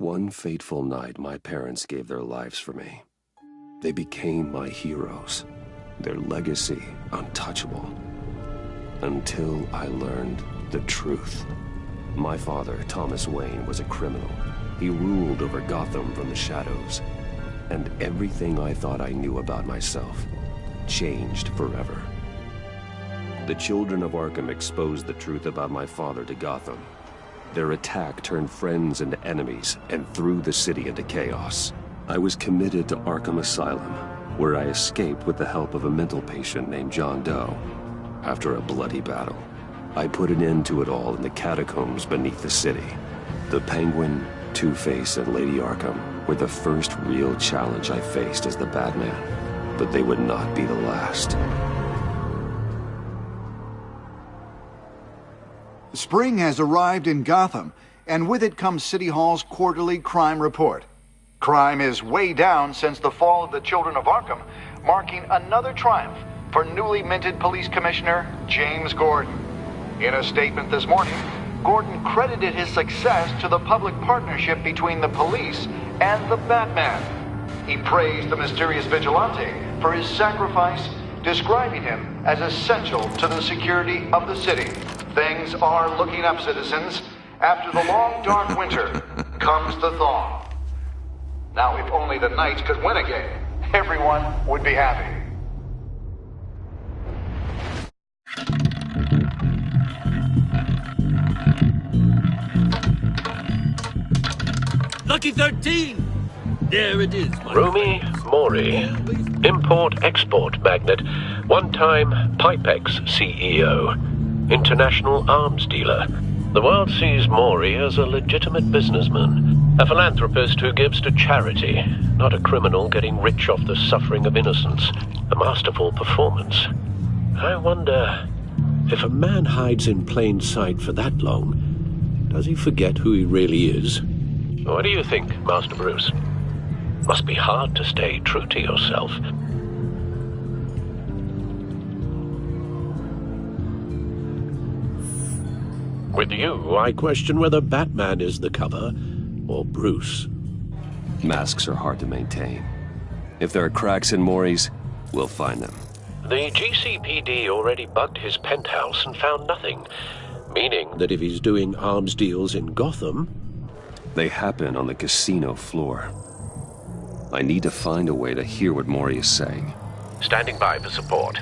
One fateful night, my parents gave their lives for me. They became my heroes, their legacy untouchable. Until I learned the truth. My father, Thomas Wayne, was a criminal. He ruled over Gotham from the shadows. And everything I thought I knew about myself changed forever. The children of Arkham exposed the truth about my father to Gotham. Their attack turned friends into enemies and threw the city into chaos. I was committed to Arkham Asylum, where I escaped with the help of a mental patient named John Doe. After a bloody battle, I put an end to it all in the catacombs beneath the city. The Penguin, Two-Face, and Lady Arkham were the first real challenge I faced as the Batman, but they would not be the last. Spring has arrived in Gotham, and with it comes City Hall's quarterly crime report. Crime is way down since the fall of the Children of Arkham, marking another triumph for newly minted Police Commissioner James Gordon. In a statement this morning, Gordon credited his success to the public partnership between the police and the Batman. He praised the mysterious vigilante for his sacrifice, describing him as essential to the security of the city. Things are looking up, citizens. After the long, dark winter comes the thaw. Now, if only the Knights could win again, everyone would be happy. Lucky 13! There it is, my Rumi friends. Mori, import-export magnate, one-time Pipex CEO, international arms dealer. The world sees Mori as a legitimate businessman, a philanthropist who gives to charity, not a criminal getting rich off the suffering of innocence. A masterful performance. I wonder, if a man hides in plain sight for that long, does he forget who he really is? What do you think, Master Bruce? Must be hard to stay true to yourself. With you, I question whether Batman is the cover, or Bruce. Masks are hard to maintain. If there are cracks in Mori's, we'll find them. The GCPD already bugged his penthouse and found nothing, meaning that if he's doing arms deals in Gotham... They happen on the casino floor. I need to find a way to hear what Mori is saying. Standing by for support.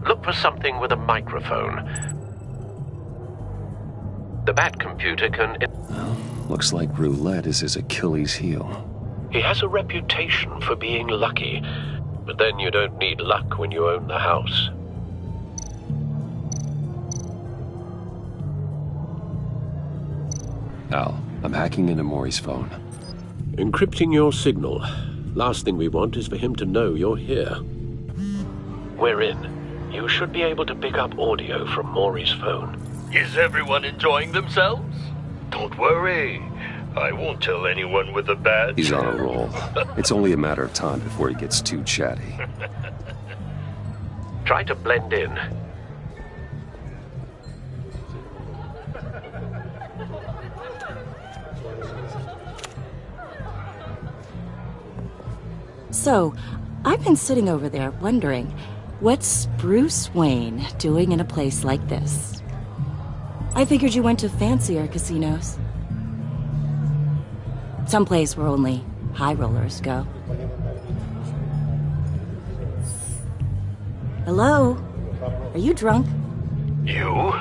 Look for something with a microphone. The Bat computer can... Well, looks like roulette is his Achilles heel. He has a reputation for being lucky, but then you don't need luck when you own the house. Al, I'm hacking into Mori's phone. Encrypting your signal. Last thing we want is for him to know you're here. We're in. You should be able to pick up audio from Mori's phone. Is everyone enjoying themselves? Don't worry. I won't tell anyone with a badge. He's on a roll. It's only a matter of time before he gets too chatty. Try to blend in. So, I've been sitting over there wondering, what's Bruce Wayne doing in a place like this? I figured you went to fancier casinos. Someplace where only high rollers go. Hello? Are you drunk? You?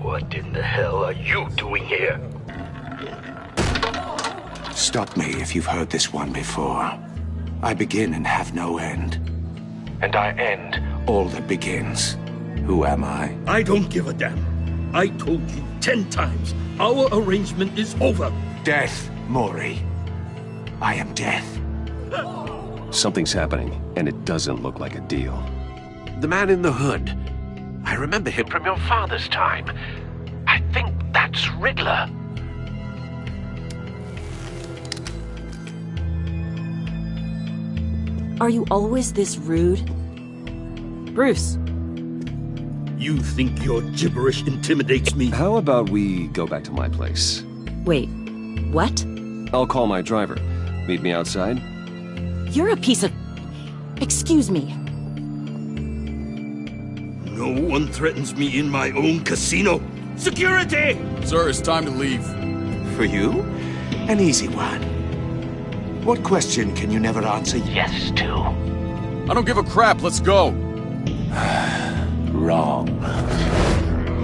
What in the hell are you doing here? Stop me if you've heard this one before. I begin and have no end. And I end all that begins. Who am I? I don't give a damn. I told you 10 times. Our arrangement is over. Death, Mori. I am death. Something's happening, and it doesn't look like a deal. The man in the hood. I remember him from your father's time. I think that's Riddler. Are you always this rude? Bruce. You think your gibberish intimidates me? How about we go back to my place? Wait, What? I'll call my driver. Meet me outside? You're a piece of... Excuse me. No one threatens me in my own casino. Security! Sir, it's time to leave. For you? An easy one. What question can you never answer yes to? I don't give a crap, let's go. Wrong.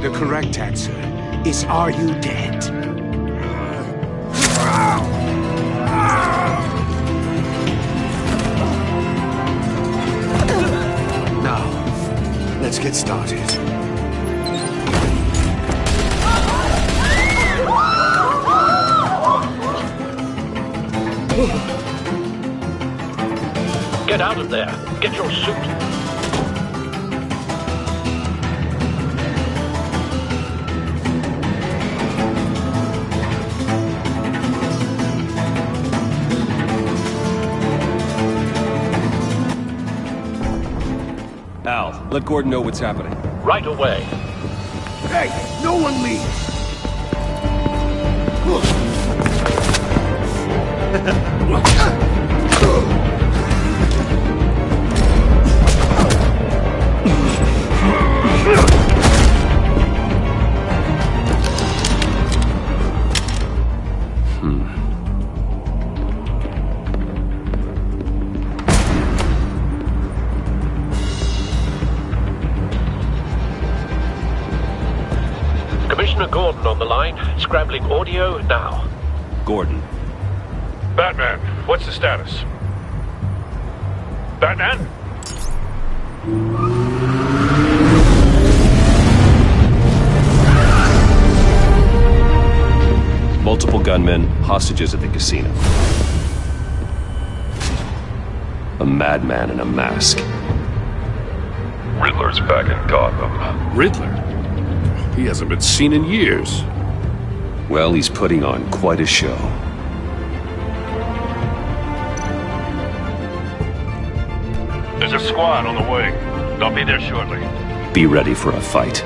The correct answer is, are you dead? Now, let's get started. Get out of there. Get your suit. Al, let Gordon know what's happening. Right away. Hey, no one leaves! Commissioner Gordon on the line. Scrambling audio now. Gordon. Batman, what's the status? Batman? Multiple gunmen, hostages at the casino. A madman in a mask. Riddler's back in Gotham. Riddler? He hasn't been seen in years. Well, he's putting on quite a show. There's a squad on the way. They'll be there shortly. Be ready for a fight.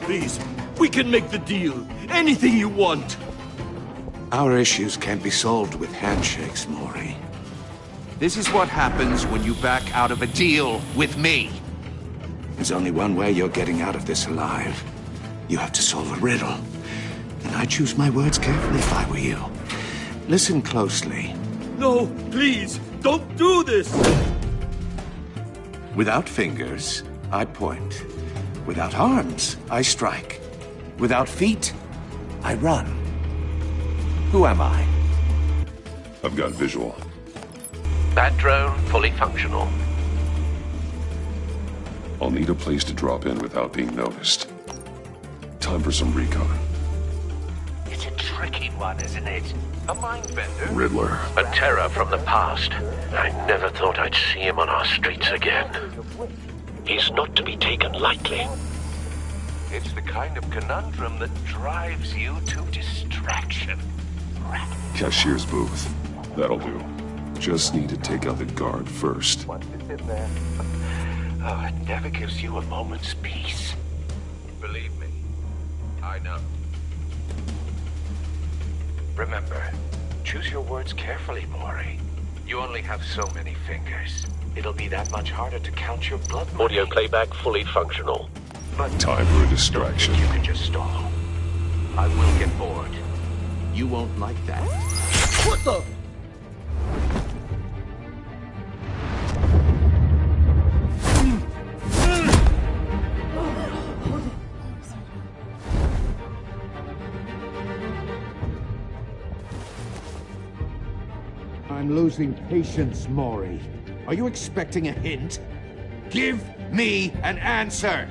Please, we can make the deal. Anything you want. Our issues can't be solved with handshakes, Mori. This is what happens when you back out of a deal with me. There's only one way you're getting out of this alive. You have to solve a riddle. And I choose my words carefully if I were you. Listen closely. No, please, don't do this! Without fingers, I point. Without arms, I strike. Without feet, I run. Who am I? I've got visual. Bat drone fully functional. I'll need a place to drop in without being noticed. Time for some recon. It's a tricky one, isn't it? A mind bender. Riddler. A terror from the past. I never thought I'd see him on our streets again. He's not to be taken lightly. It's the kind of conundrum that drives you to distraction. Cashier's booth. That'll do. Just need to take out the guard first. Once it's in there, oh, it never gives you a moment's peace. Believe me, I know. Remember, choose your words carefully, Mori. You only have so many fingers. It'll be that much harder to count your blood money. Audio playback fully functional. But Time for a distraction. you can just stall. I will get bored. You won't like that. What the? I'm losing patience, Mori. Are you expecting a hint? Give me an answer!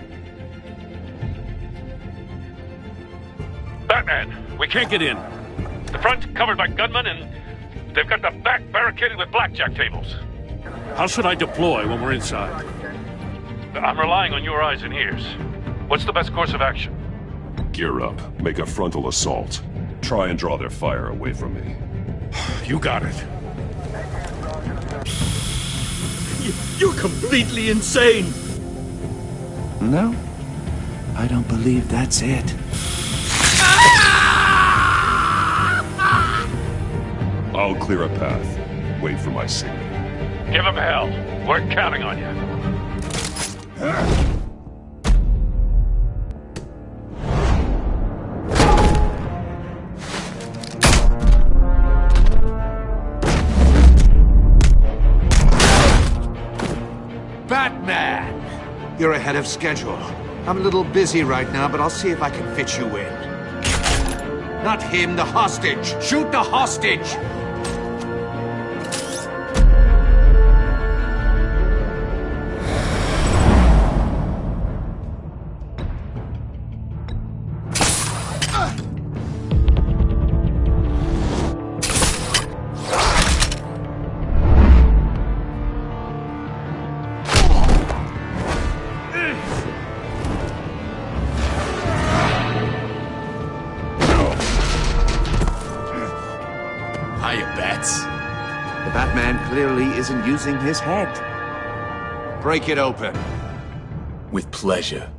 Batman, we can't get in. The front covered by gunmen, and they've got the back barricaded with blackjack tables. How should I deploy when we're inside? I'm relying on your eyes and ears. What's the best course of action? Gear up. Make a frontal assault. Try and draw their fire away from me. You got it. You're completely insane! No, I don't believe that's it. I'll clear a path. Wait for my signal. Give him hell. We're counting on you. Batman! You're ahead of schedule. I'm a little busy right now, but I'll see if I can fit you in. Not him, the hostage! Shoot the hostage! The Batman clearly isn't using his head. Break it open. With pleasure.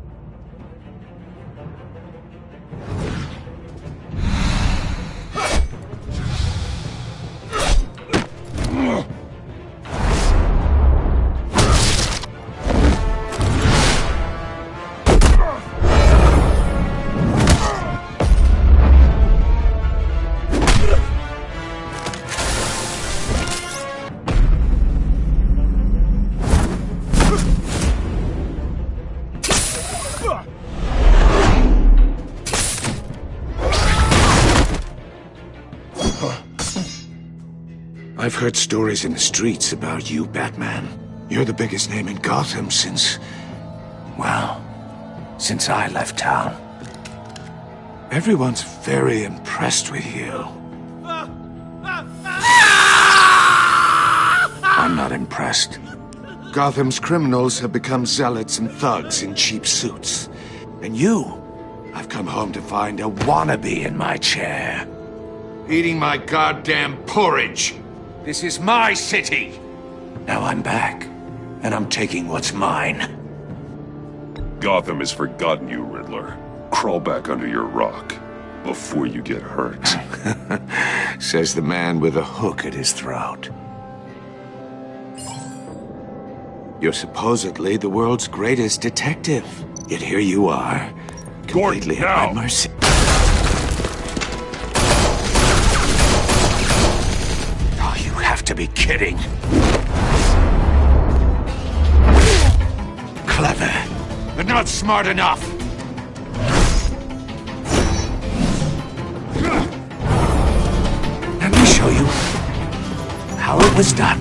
I've heard stories in the streets about you, Batman. You're the biggest name in Gotham since I left town. Everyone's very impressed with you. I'm not impressed. Gotham's criminals have become zealots and thugs in cheap suits. And I've come home to find a wannabe in my chair. Eating my goddamn porridge. This is my city! Now I'm back, and I'm taking what's mine. Gotham has forgotten you, Riddler. Crawl back under your rock before you get hurt. Says the man with a hook at his throat. You're supposedly the world's greatest detective. Yet here you are, completely at my mercy. To be kidding. Clever, but not smart enough. Let me show you how it was done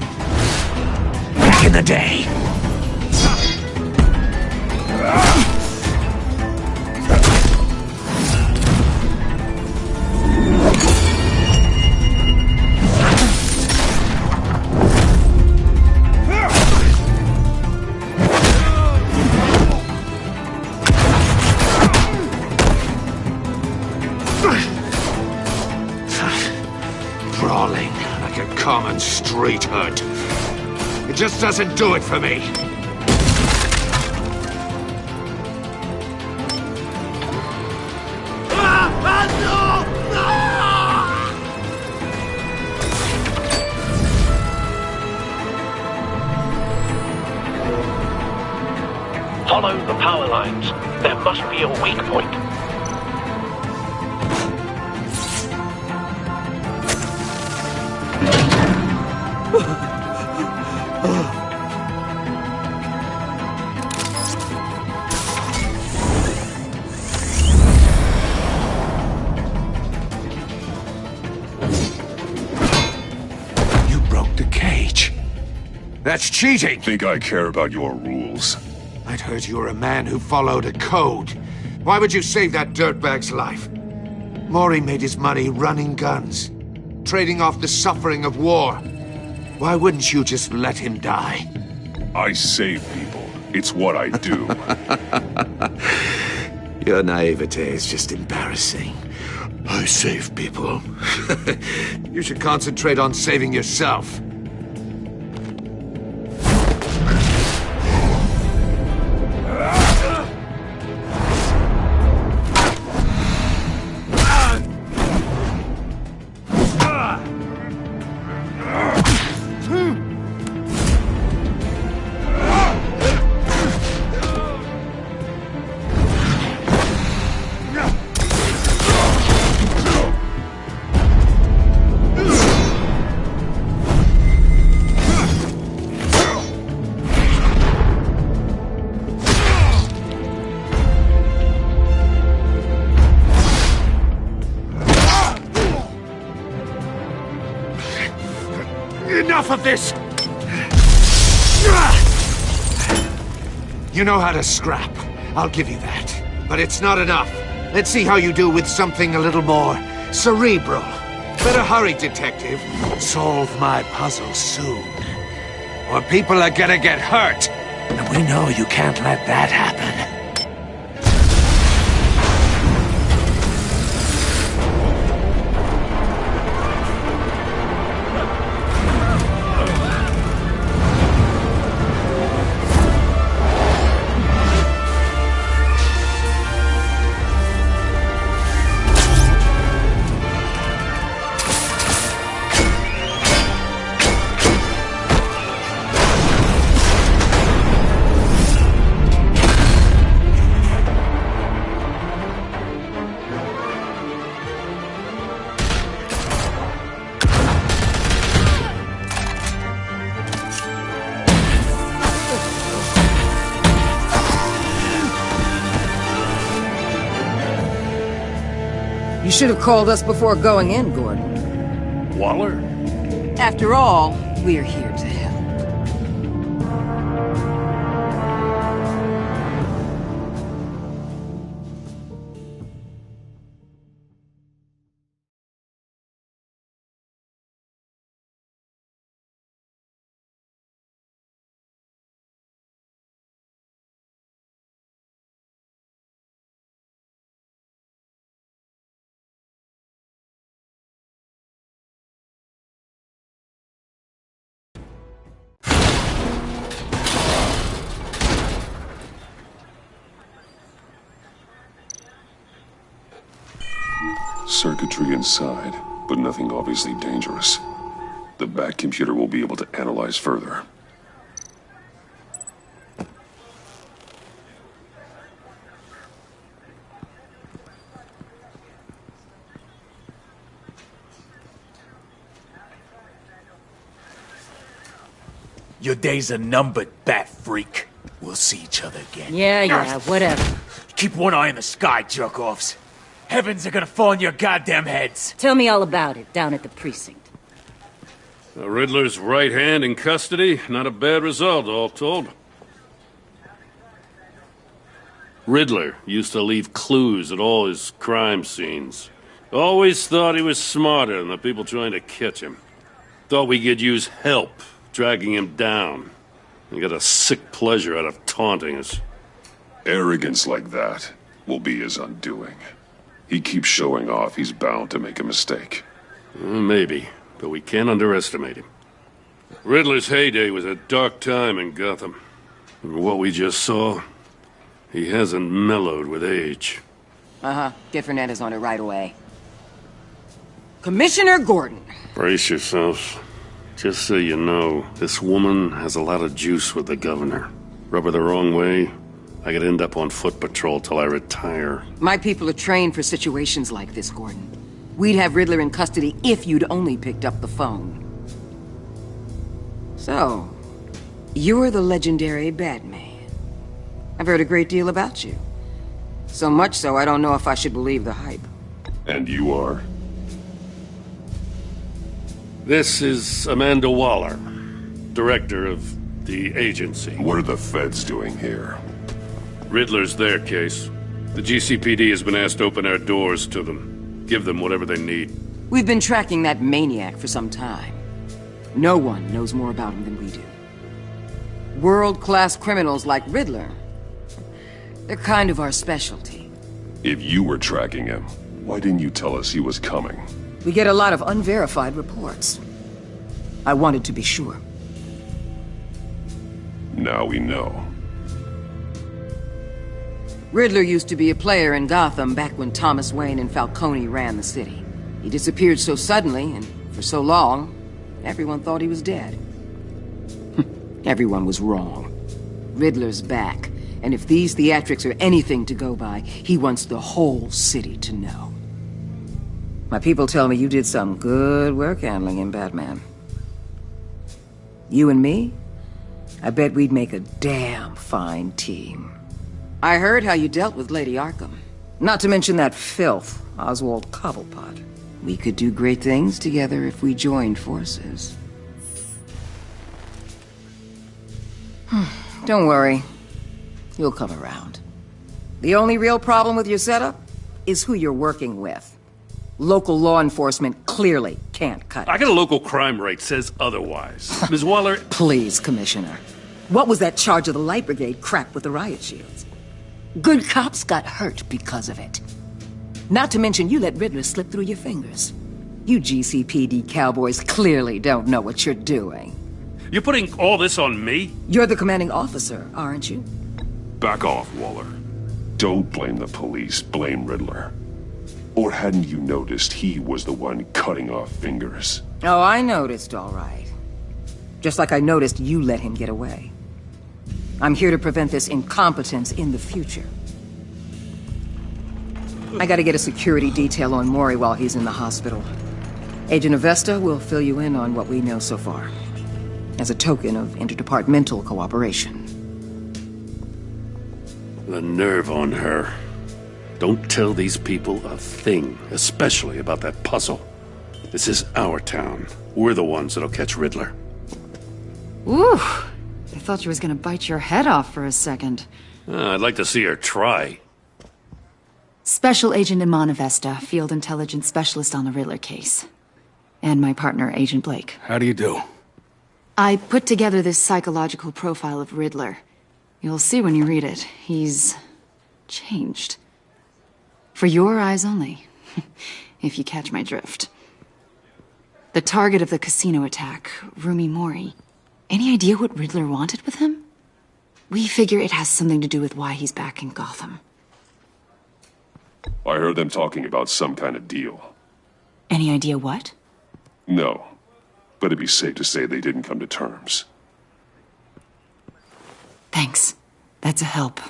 back in the day. Brawling like a common street hood. It just doesn't do it for me. Follow the power lines. There must be a weak point. You broke the cage. That's cheating! Think I care about your rules? I'd heard you were a man who followed a code. Why would you save that dirtbag's life? Mori made his money running guns. trading off the suffering of war. Why wouldn't you just let him die? I save people. It's what I do. Your naivete is just embarrassing. I save people. You should concentrate on saving yourself. Enough of this! You know how to scrap. I'll give you that. But it's not enough. Let's see how you do with something a little more cerebral. Better hurry, detective. Solve my puzzle soon. Or people are gonna get hurt. And we know you can't let that happen. You should have called us before going in, Gordon. Waller? After all, we're here to help. Circuitry inside, but nothing obviously dangerous. The back computer will be able to analyze further. Your days are numbered, bat freak. We'll see each other again. Yeah, whatever. Keep one eye in the sky, jerk-offs. Heavens are gonna fall on your goddamn heads. Tell me all about it down at the precinct. Riddler's right hand in custody. Not a bad result, all told. Riddler used to leave clues at all his crime scenes. Always thought he was smarter than the people trying to catch him. Thought we could use help dragging him down. He got a sick pleasure out of taunting us. Arrogance like that will be his undoing. He keeps showing off, he's bound to make a mistake. Maybe, but we can't underestimate him. Riddler's heyday was a dark time in Gotham. And what we just saw, he hasn't mellowed with age. Get Fernandez on it right away. Commissioner Gordon. Brace yourselves. Just so you know, this woman has a lot of juice with the governor. Rub her the wrong way, I could end up on foot patrol till I retire. My people are trained for situations like this, Gordon. We'd have Riddler in custody if you'd only picked up the phone. So, you're the legendary Batman. I've heard a great deal about you. So much so, I don't know if I should believe the hype. And you are? This is Amanda Waller, director of the agency. What are the feds doing here? Riddler's their case. The GCPD has been asked to open our doors to them. Give them whatever they need. We've been tracking that maniac for some time. No one knows more about him than we do. World-class criminals like Riddler. They're kind of our specialty. If you were tracking him, why didn't you tell us he was coming? We get a lot of unverified reports. I wanted to be sure. Now we know. Riddler used to be a player in Gotham back when Thomas Wayne and Falcone ran the city. He disappeared so suddenly, and for so long, everyone thought he was dead. Everyone was wrong. Riddler's back, and if these theatrics are anything to go by, he wants the whole city to know. My people tell me you did some good work handling him, Batman. You and me? I bet we'd make a damn fine team. I heard how you dealt with Lady Arkham. Not to mention that filth, Oswald Cobblepot. We could do great things together if we joined forces. Don't worry. You'll come around. The only real problem with your setup is who you're working with. Local law enforcement clearly can't cut it. I got a local crime rate says otherwise. Ms. Waller... Please, Commissioner. What was that charge of the Light Brigade crap with the riot shields? Good cops got hurt because of it. Not to mention you let Riddler slip through your fingers. You GCPD cowboys clearly don't know what you're doing. You're putting all this on me? You're the commanding officer, aren't you? Back off, Waller. Don't blame the police, blame Riddler. Or hadn't you noticed he was the one cutting off fingers? Oh, I noticed, all right. Just like I noticed you let him get away. I'm here to prevent this incompetence in the future. I gotta get a security detail on Mori while he's in the hospital. Agent Avesta will fill you in on what we know so far, as a token of interdepartmental cooperation. The nerve on her. Don't tell these people a thing, especially about that puzzle. This is our town. We're the ones that'll catch Riddler. Ooh, I thought she was gonna bite your head off for a second. I'd like to see her try. Special Agent Iman Avesta, Field Intelligence Specialist on the Riddler case. And my partner, Agent Blake. How do you do? I put together this psychological profile of Riddler. You'll see when you read it. He's changed. For your eyes only, if you catch my drift. The target of the casino attack, Rumi Mori. Any idea what Riddler wanted with him? We figure it has something to do with why he's back in Gotham. I heard them talking about some kind of deal. Any idea what? No, but it'd be safe to say they didn't come to terms. Thanks. That's a help.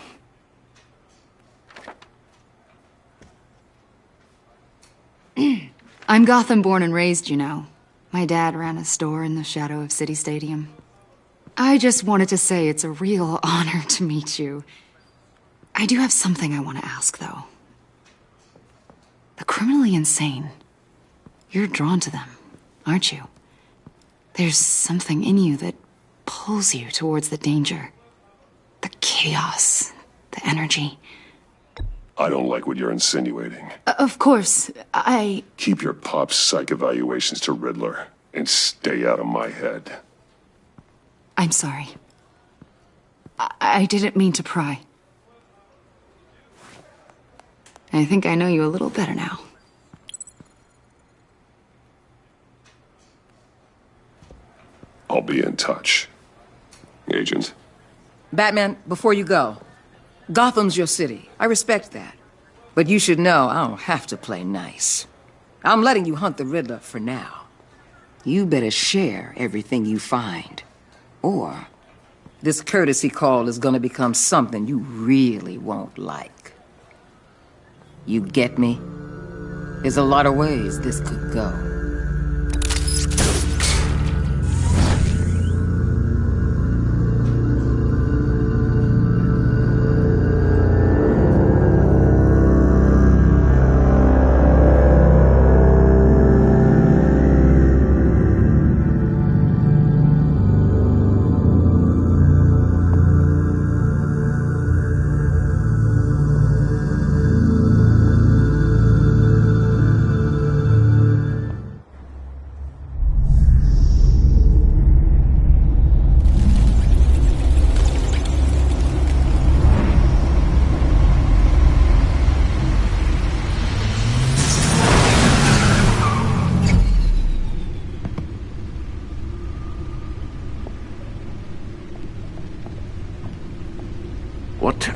I'm Gotham born and raised, you know. My dad ran a store in the shadow of City Stadium. I just wanted to say it's a real honor to meet you. I do have something I want to ask, though. The criminally insane. You're drawn to them, aren't you? There's something in you that pulls you towards the danger. The chaos, the energy. I don't like what you're insinuating. Of course, I... Keep your pop's psych evaluations to Riddler, and stay out of my head. I'm sorry. I didn't mean to pry. I think I know you a little better now. I'll be in touch. Agent? Batman, before you go, Gotham's your city. I respect that. But you should know I don't have to play nice. I'm letting you hunt the Riddler for now. You better share everything you find. Or this courtesy call is gonna become something you really won't like. You get me? There's a lot of ways this could go.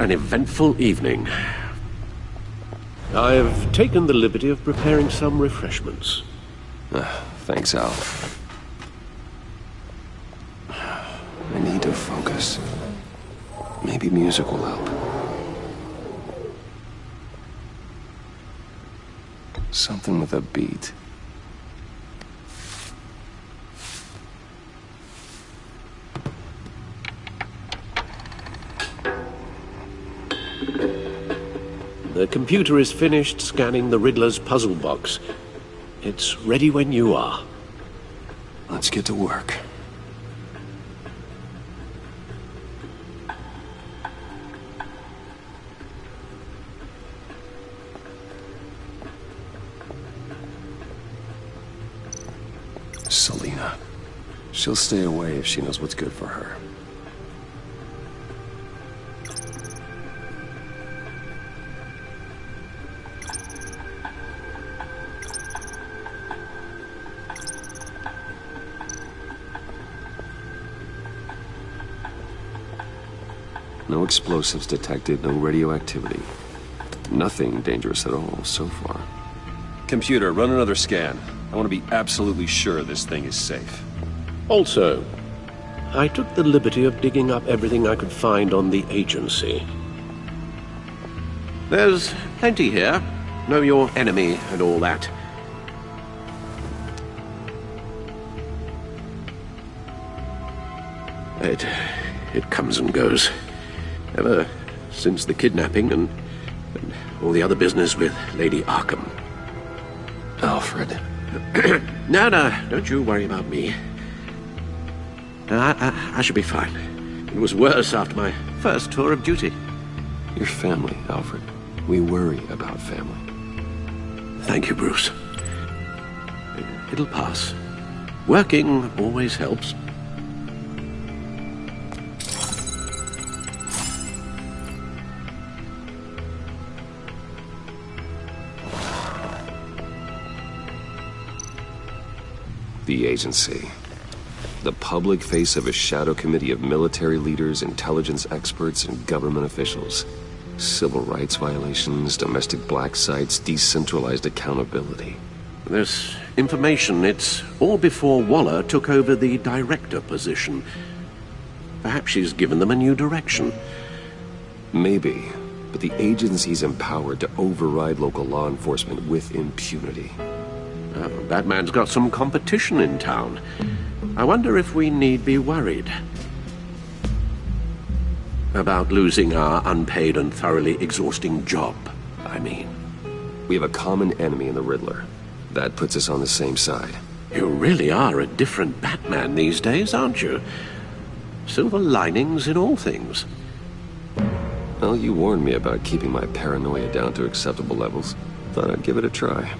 an eventful evening. I've taken the liberty of preparing some refreshments. Thanks, Al. I need to focus. Maybe music will help. Something with a beat. The computer is finished scanning the Riddler's puzzle box. It's ready when you are. Let's get to work. Selina. She'll stay away if she knows what's good for her. No explosives detected, no radioactivity. Nothing dangerous at all so far. Computer, run another scan. I want to be absolutely sure this thing is safe. Also, I took the liberty of digging up everything I could find on the agency. There's plenty here. Know your enemy and all that. It comes and goes. Ever since the kidnapping and all the other business with Lady Arkham. Alfred. No, don't you worry about me. I should be fine. It was worse after my first tour of duty. Your family, Alfred. We worry about family. Thank you, Bruce. It'll pass. Working always helps. The agency. The public face of a shadow committee of military leaders, intelligence experts, and government officials. Civil rights violations, domestic black sites, decentralized accountability. This information, it's all before Waller took over the director position. Perhaps she's given them a new direction. Maybe, but the agency's empowered to override local law enforcement with impunity. Batman's got some competition in town. I wonder if we need be worried about losing our unpaid and thoroughly exhausting job, I mean. We have a common enemy in the Riddler. That puts us on the same side. You really are a different Batman these days, aren't you? Silver linings in all things. Well, you warned me about keeping my paranoia down to acceptable levels. Thought I'd give it a try.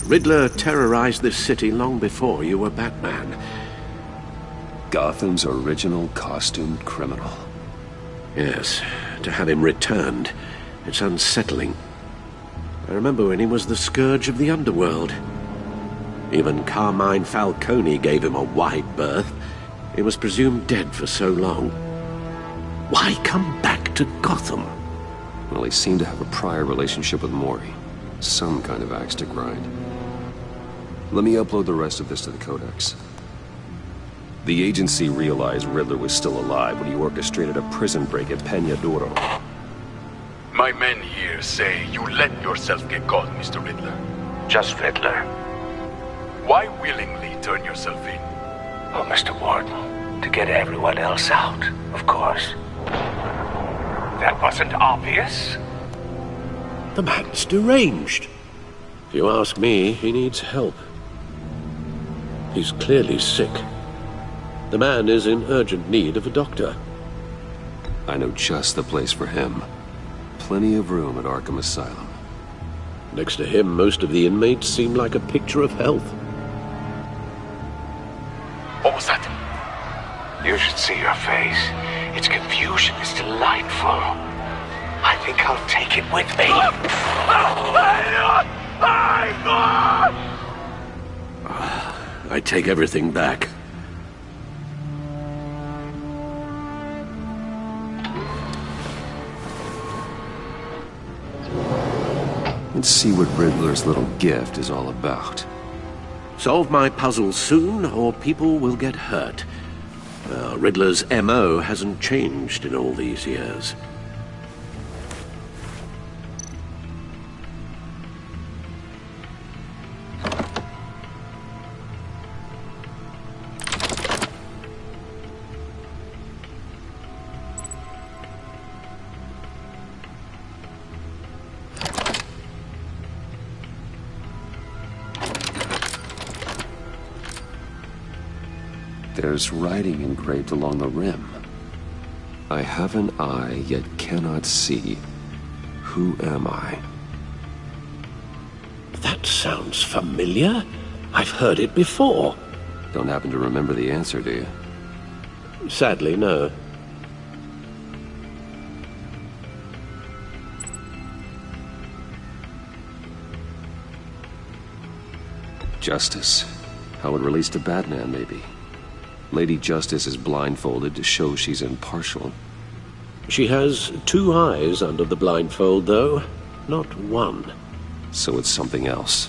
Riddler terrorized this city long before you were Batman. Gotham's original costumed criminal. Yes, to have him returned, it's unsettling. I remember when he was the scourge of the underworld. Even Carmine Falcone gave him a wide berth. He was presumed dead for so long. Why come back to Gotham? Well, he seemed to have a prior relationship with Mori. Some kind of axe to grind. Let me upload the rest of this to the Codex. The agency realized Riddler was still alive when he orchestrated a prison break at Peña Duro. My men here say you let yourself get caught, Mr. Riddler. Just Riddler. Why willingly turn yourself in? Oh, Mr. Warden, to get everyone else out, of course. That wasn't obvious. The man's deranged. If you ask me, he needs help. He's clearly sick. The man is in urgent need of a doctor. I know just the place for him. Plenty of room at Arkham Asylum. Next to him, most of the inmates seem like a picture of health. What was that? You should see your face. Its confusion is delightful. I think I'll take it with me. I take everything back. Let's see what Riddler's little gift is all about. Solve my puzzle soon, or people will get hurt. Riddler's MO hasn't changed in all these years. There's writing engraved along the rim. I have an eye, yet cannot see. Who am I? That sounds familiar. I've heard it before. Don't happen to remember the answer, do you? Sadly, no. Justice. How it relates to Batman, maybe. Lady Justice is blindfolded to show she's impartial. She has 2 eyes under the blindfold, though, not 1. So it's something else.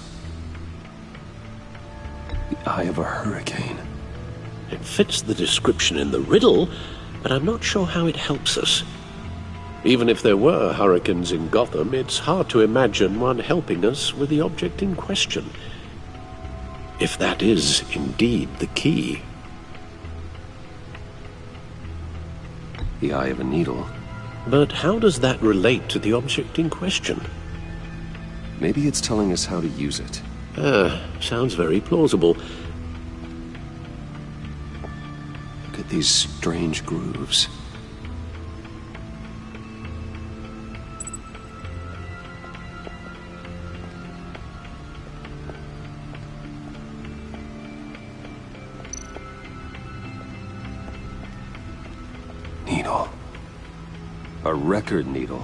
The eye of a hurricane. It fits the description in the riddle, but I'm not sure how it helps us. Even if there were hurricanes in Gotham, it's hard to imagine one helping us with the object in question. If that is indeed the key. The eye of a needle. But how does that relate to the object in question? Maybe it's telling us how to use it. Sounds very plausible. Look at these strange grooves. Needle. A record needle.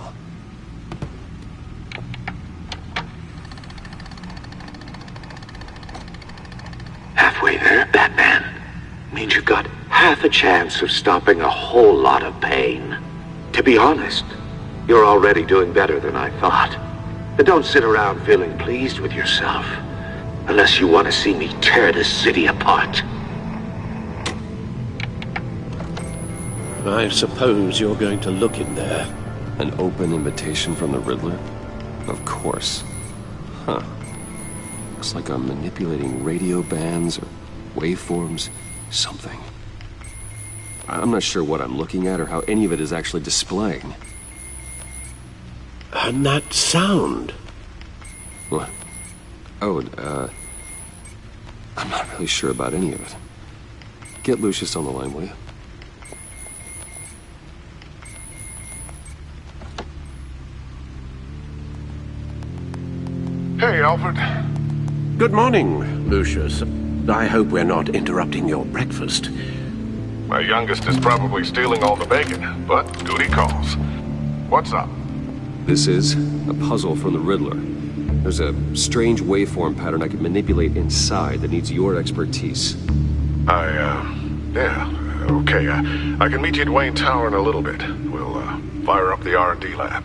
Halfway there, Batman. Means you've got half a chance of stopping a whole lot of pain. To be honest, you're already doing better than I thought. But don't sit around feeling pleased with yourself. Unless you want to see me tear this city apart. I suppose you're going to look in there. An open invitation from the Riddler? Of course. Huh. Looks like I'm manipulating radio bands or waveforms. Something. I'm not sure what I'm looking at or how any of it is actually displaying. And that sound? What? Oh, I'm not really sure about any of it. Get Lucius on the line, will you? Hey, Alfred. Good morning, Lucius. I hope we're not interrupting your breakfast. My youngest is probably stealing all the bacon, but duty calls. What's up? This is a puzzle from the Riddler. There's a strange waveform pattern I can manipulate inside that needs your expertise. Yeah, okay. I can meet you at Wayne Tower in a little bit. We'll, fire up the R&D lab.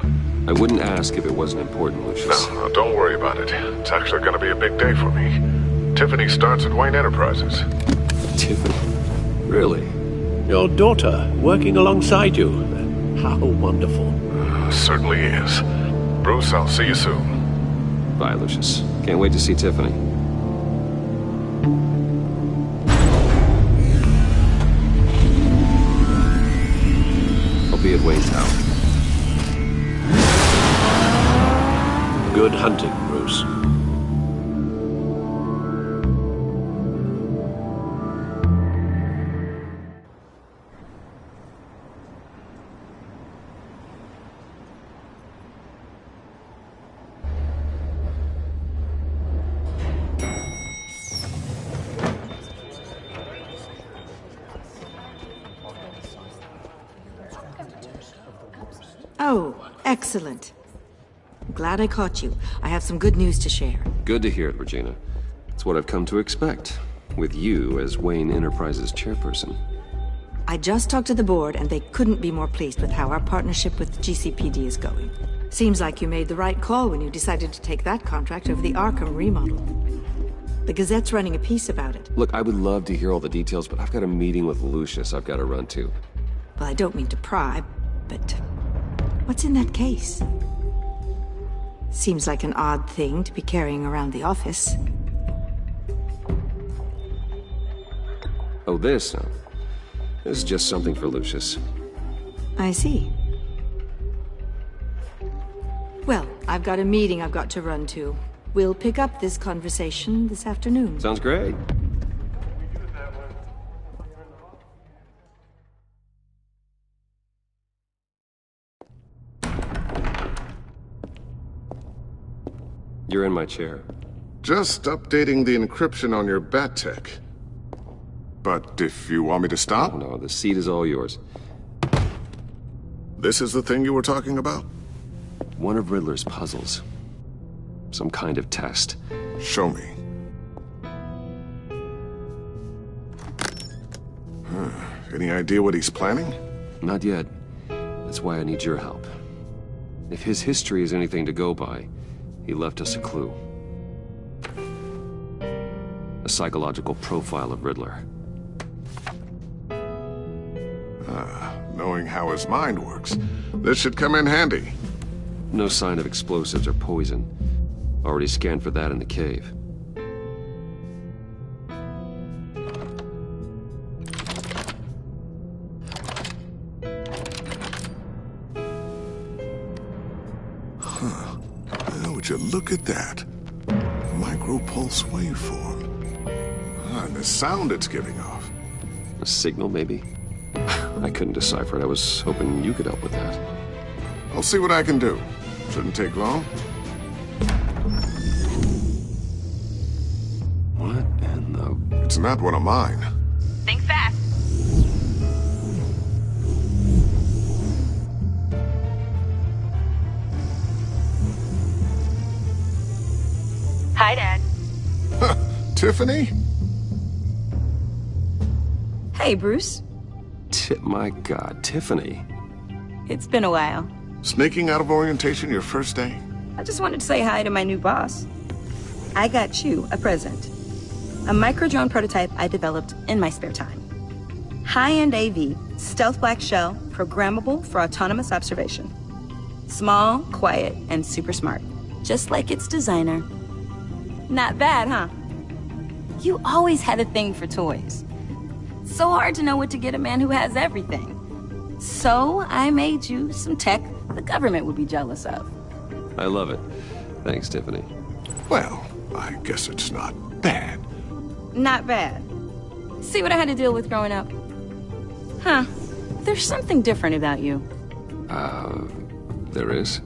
I wouldn't ask if it wasn't important, Lucius. No, don't worry about it. It's actually gonna be a big day for me. Tiffany starts at Wayne Enterprises. Tiffany? Really? Your daughter, working alongside you. How wonderful. Certainly is. Bruce, I'll see you soon. Bye, Lucius. Can't wait to see Tiffany. I'll be at Wayne Tower. Good hunting, Bruce. Oh, excellent. Glad I caught you. I have some good news to share. Good to hear it, Regina. It's what I've come to expect, with you as Wayne Enterprises chairperson. I just talked to the board, and they couldn't be more pleased with how our partnership with GCPD is going. Seems like you made the right call when you decided to take that contract over the Arkham remodel. The Gazette's running a piece about it. Look, I would love to hear all the details, but I've got a meeting with Lucius I've got to run to. Well, I don't mean to pry, but what's in that case? Seems like an odd thing to be carrying around the office. Oh, this? No. This is just something for Lucius. I see. Well, I've got a meeting I've got to run to. We'll pick up this conversation this afternoon. Sounds great. You're in my chair. Just updating the encryption on your Bat-Tech. But if you want me to stop? Oh, no, the seat is all yours. This is the thing you were talking about? One of Riddler's puzzles. Some kind of test. Show me. Any idea what he's planning? Not yet. That's why I need your help. If his history is anything to go by, he left us a clue. A psychological profile of Riddler. Knowing how his mind works, this should come in handy. No sign of explosives or poison. Already scanned for that in the cave. Would you look at that? Micropulse waveform. And the sound it's giving off. A signal, maybe? I couldn't decipher it. I was hoping you could help with that. I'll see what I can do. Shouldn't take long. What in the... It's not one of mine. Think fast. Hi, Dad. Tiffany? Hey, Bruce. My God, Tiffany. It's been a while. Sneaking out of orientation your first day? I just wanted to say hi to my new boss. I got you a present. A micro-drone prototype I developed in my spare time. High-end AV, stealth black shell, programmable for autonomous observation. Small, quiet, and super smart. Just like its designer. Not bad, huh? You always had a thing for toys. So hard to know what to get a man who has everything. So I made you some tech the government would be jealous of. I love it. Thanks, Tiffany. Well, I guess it's not bad. Not bad. See what I had to deal with growing up? Huh. There's something different about you. There is?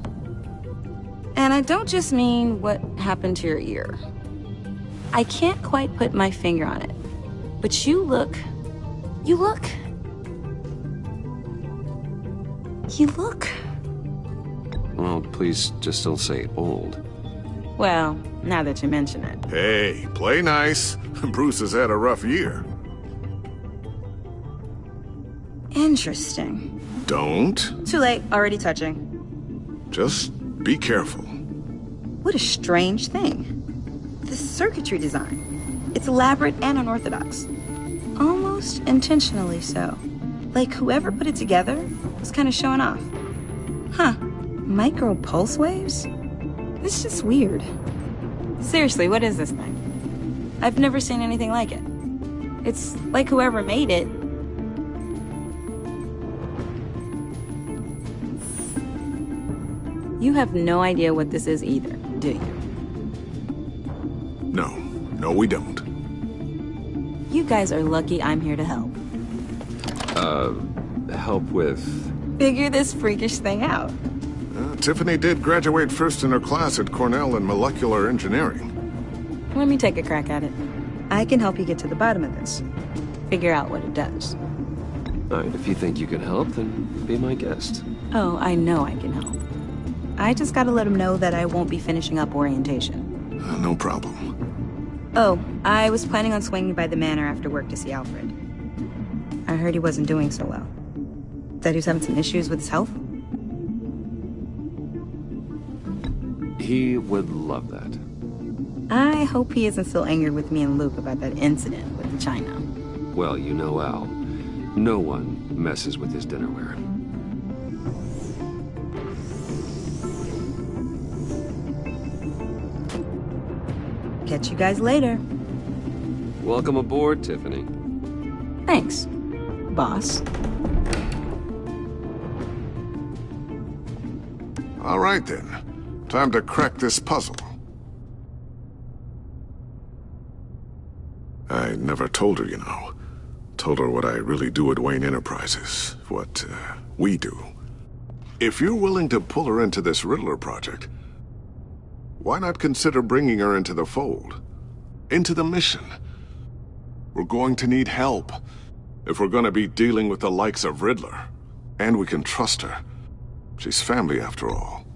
And I don't just mean what happened to your ear. I can't quite put my finger on it. But you look... Well, please just don't say old. Well, now that you mention it. Hey, play nice. Bruce has had a rough year. Interesting. Don't. Too late, already touching. Just be careful. What a strange thing. The circuitry design. It's elaborate and unorthodox. Almost intentionally so. Like whoever put it together was kind of showing off. Huh. Micro pulse waves? This is just weird. Seriously, what is this thing? I've never seen anything like it. It's like whoever made it. You have no idea what this is either, do you? No, we don't. You guys are lucky I'm here to help. Help with... Figure this freakish thing out. Tiffany did graduate first in her class at Cornell in molecular engineering. Let me take a crack at it. I can help you get to the bottom of this. Figure out what it does. Alright, if you think you can help, then be my guest. Oh, I know I can help. I just gotta let him know that I won't be finishing up orientation. No problem. Oh, I was planning on swinging by the manor after work to see Alfred. I heard he wasn't doing so well. That he was having some issues with his health? He would love that. I hope he isn't still angry with me and Luke about that incident with the china. Well, you know Al. No one messes with his dinnerware. Catch you guys later. Welcome aboard, Tiffany. Thanks, boss. All right, then. Time to crack this puzzle. I never told her, you know. Told her what I really do at Wayne Enterprises. What, we do. If you're willing to pull her into this Riddler project, why not consider bringing her into the fold? Into the mission? We're going to need help if we're going to be dealing with the likes of Riddler. And we can trust her. She's family, after all.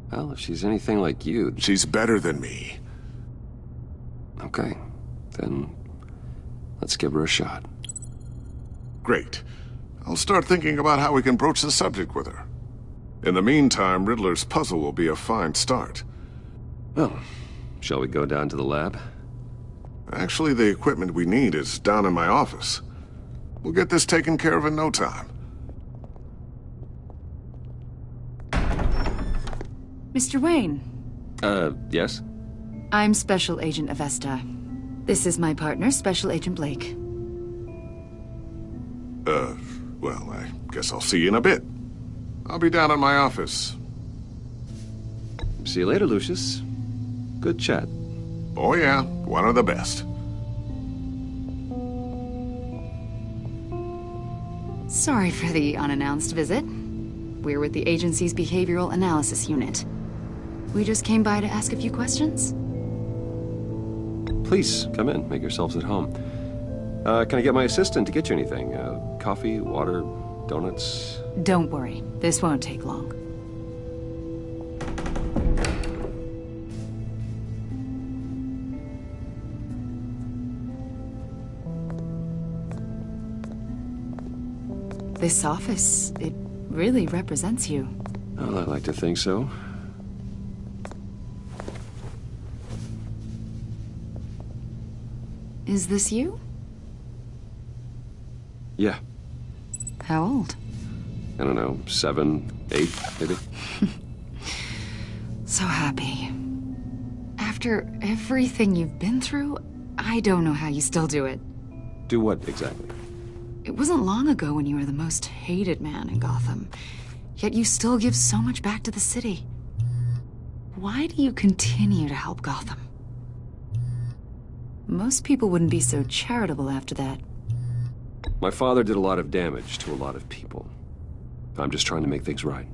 Well, if she's anything like you... She's better than me. Okay. Then let's give her a shot. Great. I'll start thinking about how we can broach the subject with her. In the meantime, Riddler's puzzle will be a fine start. Well, shall we go down to the lab? Actually, the equipment we need is down in my office. We'll get this taken care of in no time. Mr. Wayne. Yes? I'm Special Agent Avesta. This is my partner, Special Agent Blake. Well, I guess I'll see you in a bit. I'll be down in my office. See you later, Lucius. Good chat. Oh yeah, one of the best. Sorry for the unannounced visit. We're with the agency's Behavioral Analysis Unit. We just came by to ask a few questions. Please, come in. Make yourselves at home. Can I get my assistant to get you anything? Coffee, water, donuts? Don't worry. This won't take long. This office, it really represents you. Well, I like to think so. Is this you? Yeah. How old? I don't know, 7, 8, maybe? So happy. After everything you've been through, I don't know how you still do it. Do what, exactly? It wasn't long ago when you were the most hated man in Gotham, yet you still give so much back to the city. Why do you continue to help Gotham? Most people wouldn't be so charitable after that. My father did a lot of damage to a lot of people. I'm just trying to make things right.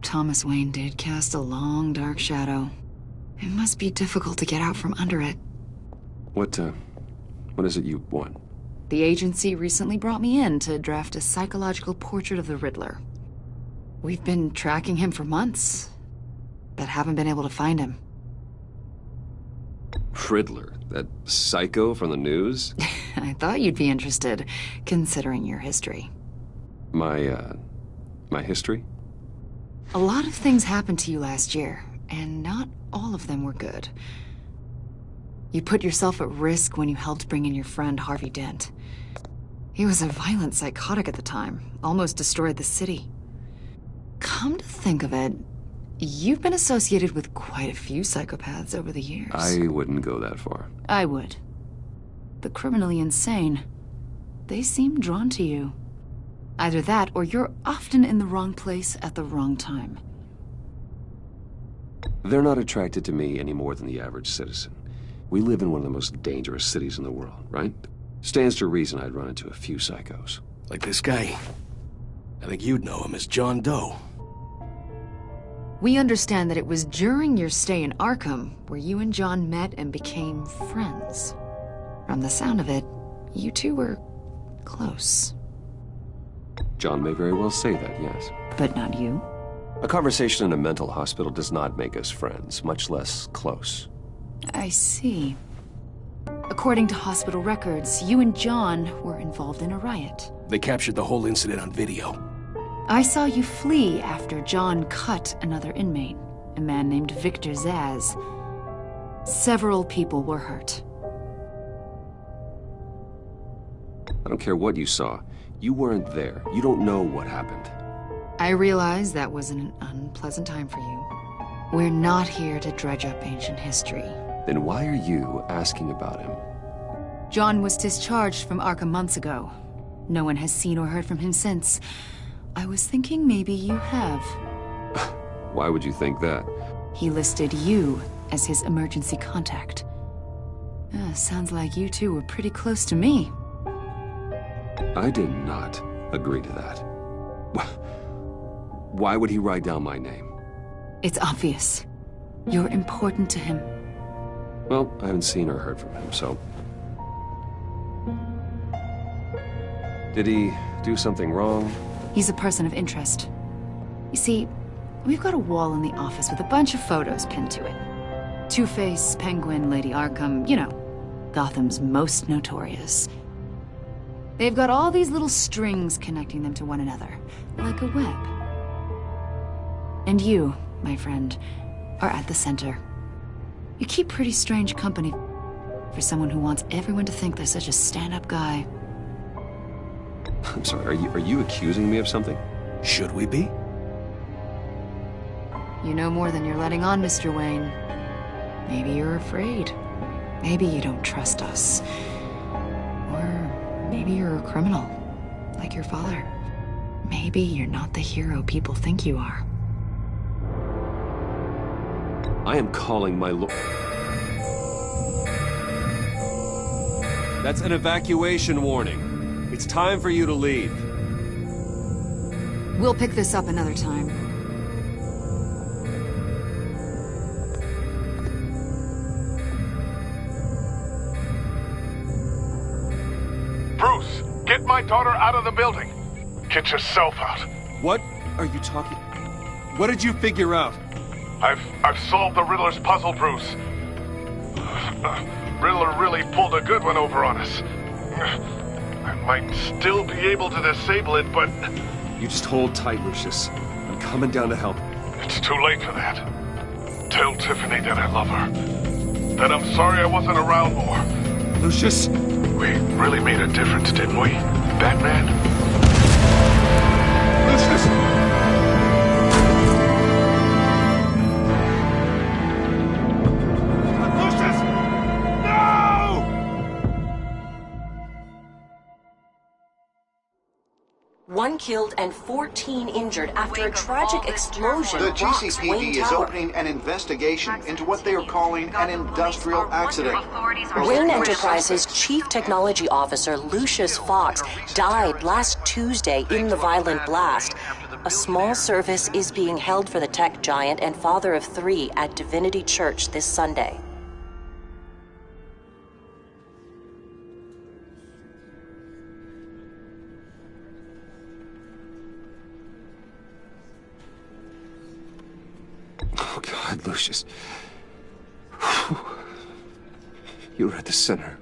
Thomas Wayne did cast a long, dark shadow. It must be difficult to get out from under it. What is it you want? The agency recently brought me in to draft a psychological portrait of the Riddler. We've been tracking him for months, but haven't been able to find him. Riddler? That psycho from the news? I thought you'd be interested, considering your history. My history? A lot of things happened to you last year, and not all of them were good. You put yourself at risk when you helped bring in your friend Harvey Dent. He was a violent psychotic at the time, almost destroyed the city. Come to think of it, you've been associated with quite a few psychopaths over the years. I wouldn't go that far. I would. The criminally insane, they seem drawn to you. Either that, or you're often in the wrong place at the wrong time. They're not attracted to me any more than the average citizen. We live in one of the most dangerous cities in the world, right? Stands to reason I'd run into a few psychos. Like this guy. I think you'd know him as John Doe. We understand that it was during your stay in Arkham where you and John met and became friends. From the sound of it, you two were close. John may very well say that, yes. But not you. A conversation in a mental hospital does not make us friends, much less close. I see. According to hospital records, you and John were involved in a riot. They captured the whole incident on video. I saw you flee after John cut another inmate, a man named Victor Zsasz. Several people were hurt. I don't care what you saw. You weren't there. You don't know what happened. I realize that was an unpleasant time for you. We're not here to dredge up ancient history. Then why are you asking about him? John was discharged from Arkham months ago. No one has seen or heard from him since. I was thinking maybe you have. Why would you think that? He listed you as his emergency contact. Sounds like you two were pretty close to me. I did not agree to that. Why would he write down my name? It's obvious. You're important to him. Well, I haven't seen or heard from him, so... Did he do something wrong? He's a person of interest. You see, we've got a wall in the office with a bunch of photos pinned to it. Two-Face, Penguin, Lady Arkham, you know, Gotham's most notorious. They've got all these little strings connecting them to one another, like a web. And you, my friend, are at the center. You keep pretty strange company for someone who wants everyone to think they're such a stand-up guy. I'm sorry, are you accusing me of something? Should we be? You know more than you're letting on, Mr. Wayne. Maybe you're afraid. Maybe you don't trust us. Or maybe you're a criminal, like your father. Maybe you're not the hero people think you are. I am calling my lord. That's an evacuation warning. It's time for you to leave. We'll pick this up another time. Bruce, get my daughter out of the building. Get yourself out. What are you talking? What did you figure out? I've solved the Riddler's puzzle, Bruce. Riddler really pulled a good one over on us. I might still be able to disable it, but... You just hold tight, Lucius. I'm coming down to help. It's too late for that. Tell Tiffany that I love her. That I'm sorry I wasn't around more. Lucius! We really made a difference, didn't we, Batman? Lucius! One killed and 14 injured after a tragic explosion. The rocks GCPD Wayne is Tower. opening an investigation into what they are calling an industrial accident. Wayne Enterprises' Chief Technology Officer, Lucius Fox, died last Tuesday in the violent blast. A small service is being held for the tech giant and father of 3 at Divinity Church this Sunday. Oh, God, Lucius. You're at the center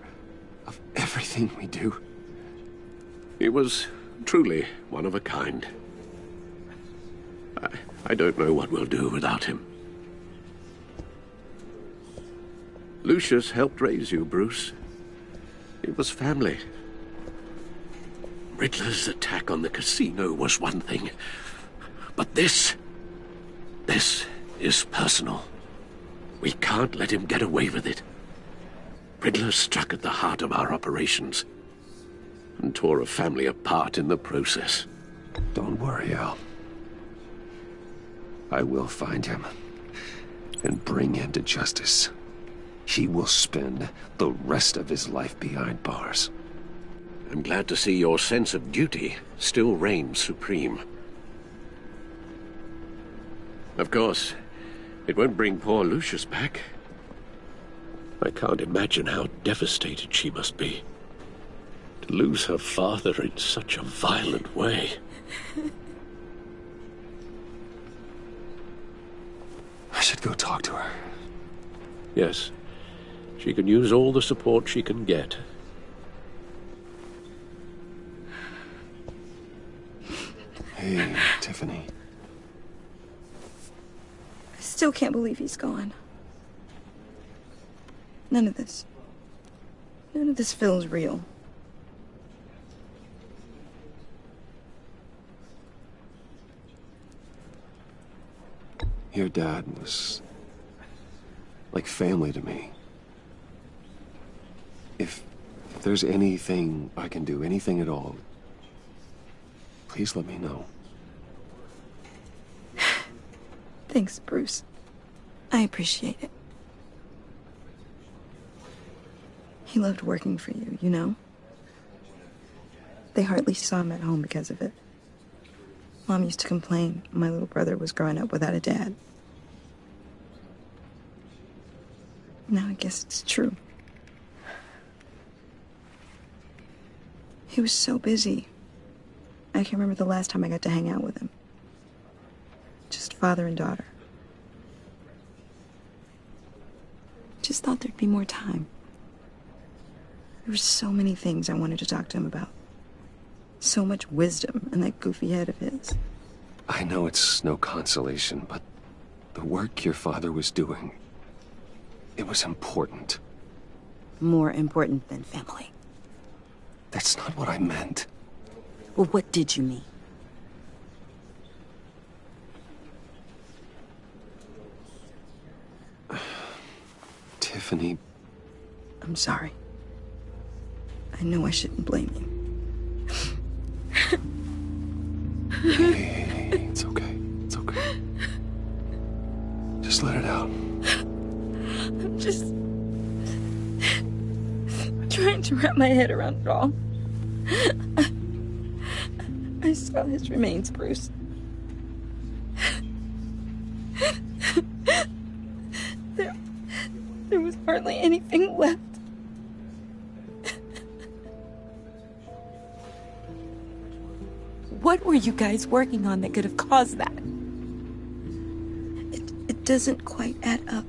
of everything we do. He was truly one of a kind. I don't know what we'll do without him. Lucius helped raise you, Bruce. It was family. Riddler's attack on the casino was one thing. But this is personal. We can't let him get away with it. Riddler struck at the heart of our operations and tore a family apart in the process. Don't worry, Al. I will find him and bring him to justice. He will spend the rest of his life behind bars. I'm glad to see your sense of duty still reigns supreme. Of course, it won't bring poor Lucius back. I can't imagine how devastated she must be. To lose her father in such a violent way. I should go talk to her. Yes. She can use all the support she can get. Hey, Tiffany. I still can't believe he's gone. None of this feels real. Your dad was like family to me. If there's anything I can do, anything at all, please let me know. Thanks, Bruce. I appreciate it. He loved working for you, you know? They hardly saw him at home because of it. Mom used to complain my little brother was growing up without a dad. Now I guess it's true. He was so busy. I can remember the last time I got to hang out with him. Just father and daughter. Just thought there'd be more time. There were so many things I wanted to talk to him about. So much wisdom in that goofy head of his. I know it's no consolation, but the work your father was doing, it was important. More important than family. That's not what I meant. Well, what did you mean? Tiffany. I'm sorry. I know I shouldn't blame you. Hey, it's okay. It's okay. Just let it out. I'm just trying to wrap my head around it all. I saw his remains, Bruce. There was hardly anything left. What were you guys working on that could have caused that? It doesn't quite add up.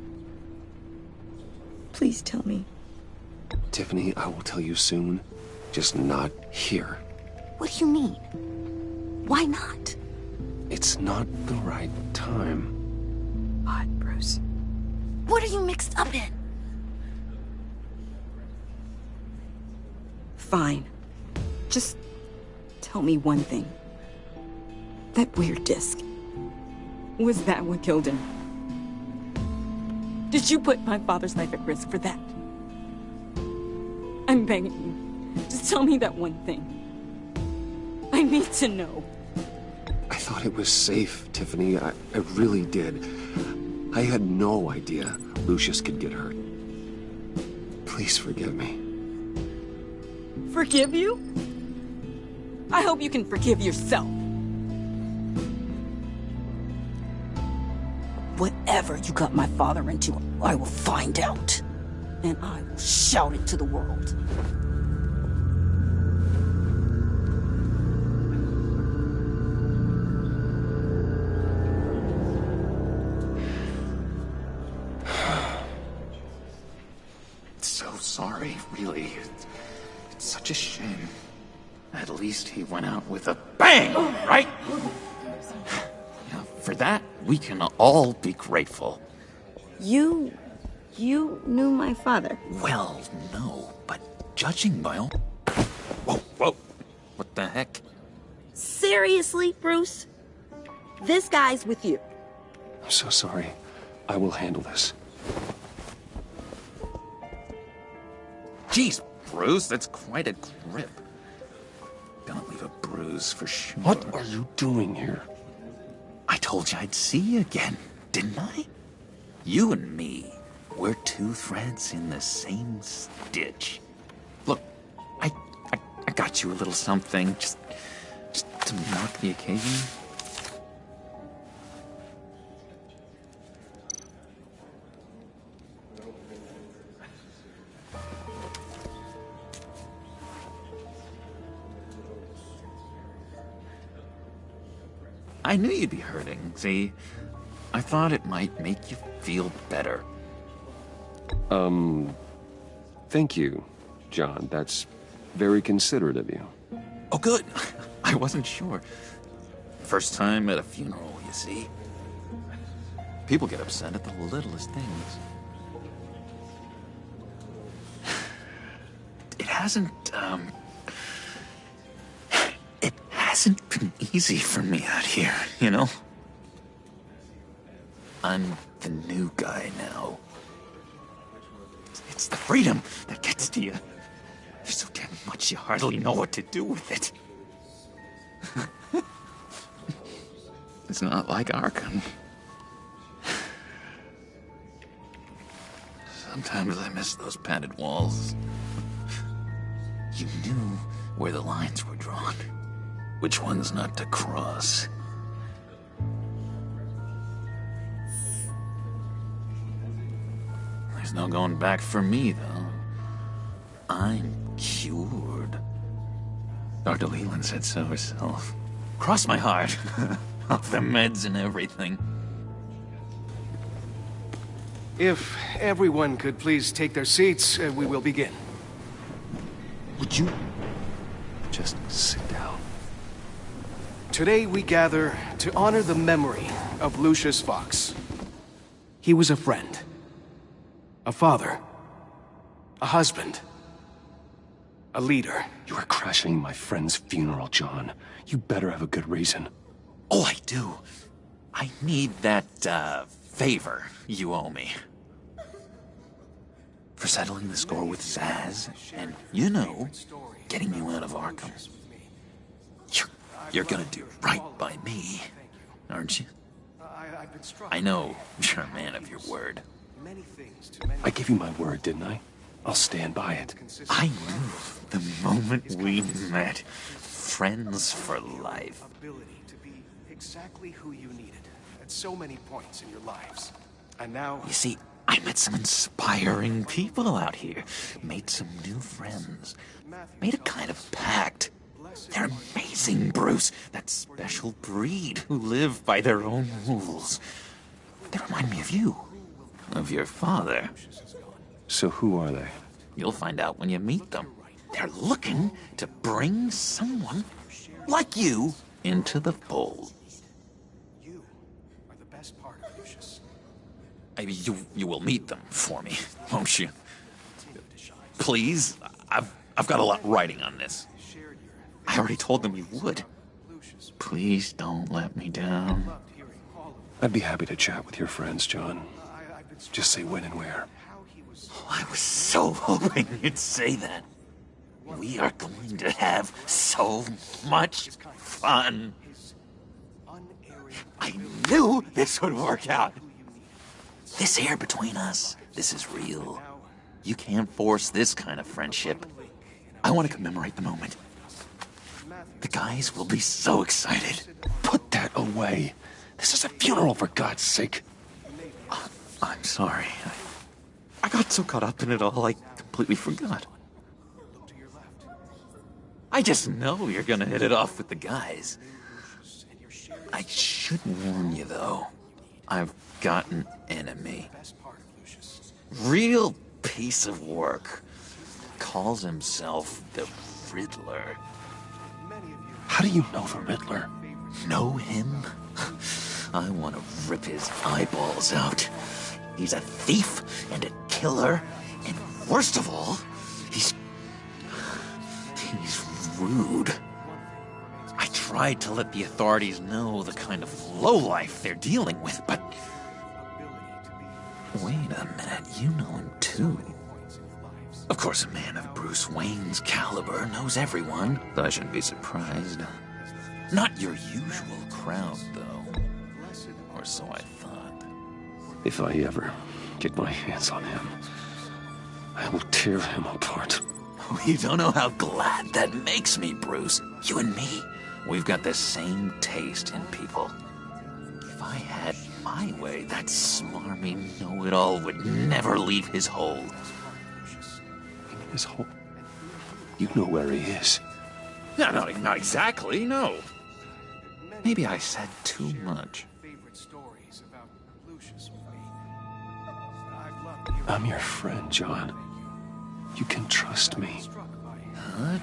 Please tell me. Tiffany, I will tell you soon. Just not here. What do you mean? Why not? It's not the right time. What, Bruce? What are you mixed up in? Fine. Just tell me one thing. That weird disc. Was that what killed him? Did you put my father's life at risk for that? I'm begging you. Just tell me that one thing. I need to know. I thought it was safe, Tiffany. I really did. I had no idea Lucius could get hurt. Please forgive me. Forgive you? I hope you can forgive yourself. Whatever you got my father into, I will find out. And I will shout it to the world. So sorry, really. It's such a shame. At least he went out with a bang, right? Yeah, for that, we can all be grateful. You knew my father? Well, no, but judging by all... Whoa. What the heck? Seriously, Bruce? This guy's with you. I'm so sorry. I will handle this. Jeez, Bruce, that's quite a grip. Gonna leave a bruise for sure. What are you doing here? I told you I'd see you again, didn't I? You and me, we're two threads in the same stitch. Look, I got you a little something, just to mark the occasion. I knew you'd be hurting, see? I thought it might make you feel better. Thank you, John. That's very considerate of you. Oh, good. I wasn't sure. First time at a funeral, you see. People get upset at the littlest things. It hasn't been easy for me out here, you know? I'm the new guy now. It's the freedom that gets to you. There's so damn much you hardly know what to do with it. It's not like Arkham. Sometimes I miss those padded walls. You knew where the lines were drawn. Which ones not to cross. There's no going back for me, though. I'm cured. Dr. Leland said so herself. Cross my heart. Off the meds and everything. If everyone could please take their seats, we will begin. Would you just sit down? Today we gather to honor the memory of Lucius Fox. He was a friend, a father, a husband, a leader. You are crashing my friend's funeral, John. You better have a good reason. Oh, I do. I need that, favor you owe me. For settling the score with Zsasz, and, you know, getting you out of Arkham. You're gonna do right by me, aren't you? I know you're a man of your word. I gave you my word, didn't I? I'll stand by it. I knew the moment we met. Friends for life. Ability to be exactly who you needed at so many points in your lives. And now... You see, I met some inspiring people out here. Made some new friends. Made a kind of pact. They're amazing, Bruce. That special breed who live by their own rules. They remind me of you. Of your father. So who are they? You'll find out when you meet them. They're looking to bring someone like you into the fold. You are the best part of Lucius. Maybe you will meet them for me, won't you? Please, I've got a lot writing on this. I already told them you would. Please don't let me down. I'd be happy to chat with your friends, John. Just say when and where. Oh, I was so hoping you'd say that. We are going to have so much fun. I knew this would work out. This air between us, this is real. You can't force this kind of friendship. I want to commemorate the moment. The guys will be so excited. Put that away. This is a funeral, for God's sake. I'm sorry. I got so caught up in it all, I completely forgot. I just know you're gonna hit it off with the guys. I should warn you, though. I've got an enemy. Real piece of work. Calls himself the Riddler. How do you know the Riddler? Know him? I want to rip his eyeballs out. He's a thief and a killer, and worst of all, he's rude. I tried to let the authorities know the kind of lowlife they're dealing with, but... Wait a minute, you know him too. Of course, a man of Bruce Wayne's caliber knows everyone, so I shouldn't be surprised. Not your usual crowd, though. Or so I thought. If I ever get my hands on him, I will tear him apart. You don't know how glad that makes me, Bruce. You and me, we've got the same taste in people. If I had my way, that smarmy know-it-all would never leave his hole. His hole? You know where he is. No, not exactly, no. Maybe I said too much. I'm your friend, John. You can trust me.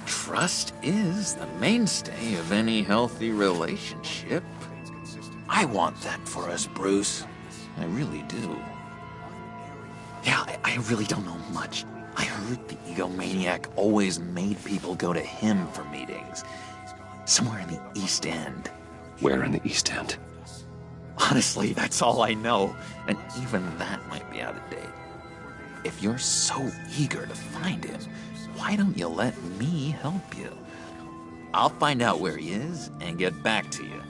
Trust is the mainstay of any healthy relationship. I want that for us, Bruce. I really do. Yeah, I really don't know much. I heard the egomaniac always made people go to him for meetings. Somewhere in the East End. Where in the East End? Honestly, that's all I know. And even that might be out of date. If you're so eager to find him, why don't you let me help you? I'll find out where he is and get back to you.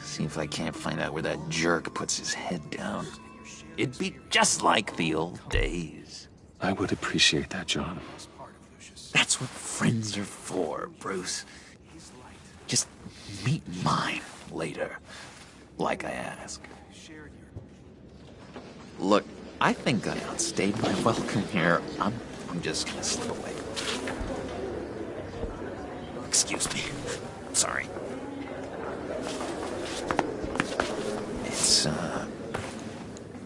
See if I can't find out where that jerk puts his head down. It'd be just like the old days. I would appreciate that, John. That's what friends are for, Bruce. Just meet mine later, like I asked. Look, I think I outstayed my welcome here. I'm just gonna slip away. Excuse me. Sorry.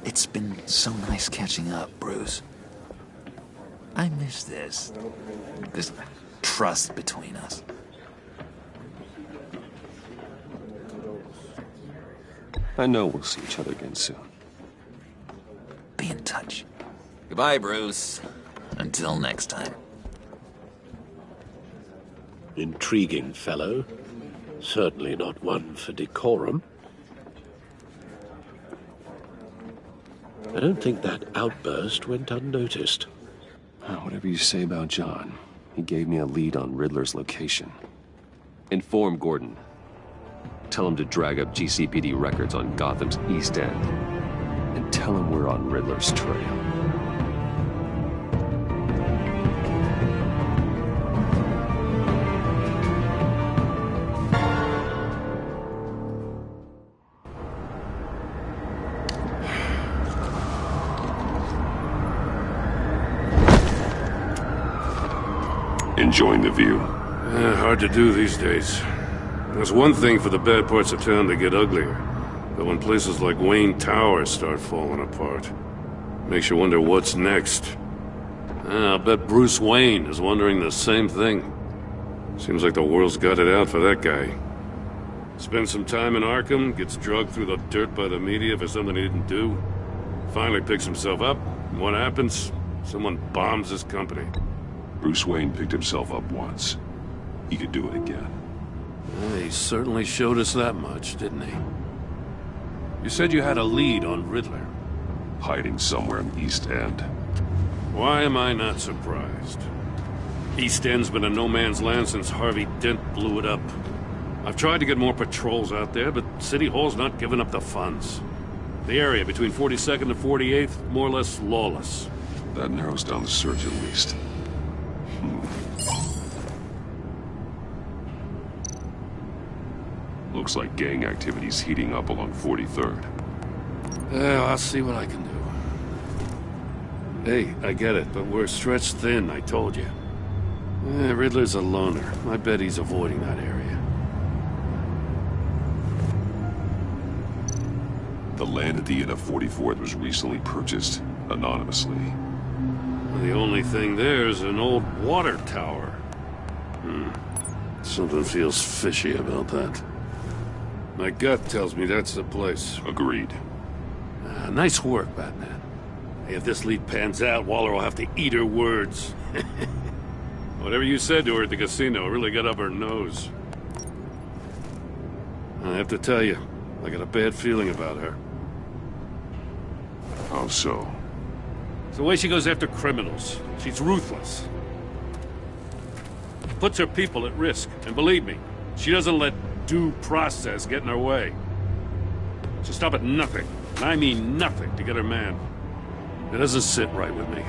It's been so nice catching up, Bruce. I miss this trust between us. I know we'll see each other again soon. Be in touch. Goodbye, Bruce. Until next time. Intriguing fellow. Certainly not one for decorum. I don't think that outburst went unnoticed. Whatever you say about John, he gave me a lead on Riddler's location. Inform Gordon. Tell him to drag up GCPD records on Gotham's East End. And tell him we're on Riddler's trail. Enjoying the view? Hard to do these days. There's one thing for the bad parts of town to get uglier. But when places like Wayne Tower start falling apart, makes you wonder what's next. I'll bet Bruce Wayne is wondering the same thing. Seems like the world's got it out for that guy. Spends some time in Arkham, gets drugged through the dirt by the media for something he didn't do. Finally picks himself up, and what happens? Someone bombs his company. Bruce Wayne picked himself up once. He could do it again. He certainly showed us that much, didn't he? You said you had a lead on Riddler. Hiding somewhere in East End. Why am I not surprised? East End's been a no-man's land since Harvey Dent blew it up. I've tried to get more patrols out there, but City Hall's not giving up the funds. The area between 42nd and 48th, more or less lawless. That narrows down the search at least. Looks like gang activity's heating up along 43rd. I'll see what I can do. Hey, I get it, but we're stretched thin, I told you. Riddler's a loner. I bet he's avoiding that area. The land at the end of 44th was recently purchased anonymously. The only thing there is an old water tower. Something feels fishy about that. My gut tells me that's the place. Agreed. Nice work, Batman. If this lead pans out, Waller will have to eat her words. Whatever you said to her at the casino really got up her nose. I have to tell you, I got a bad feeling about her. How so? It's the way she goes after criminals. She's ruthless. Puts her people at risk, and believe me, she doesn't let due process get in her way. She'll stop at nothing, and I mean nothing, to get her man. It doesn't sit right with me.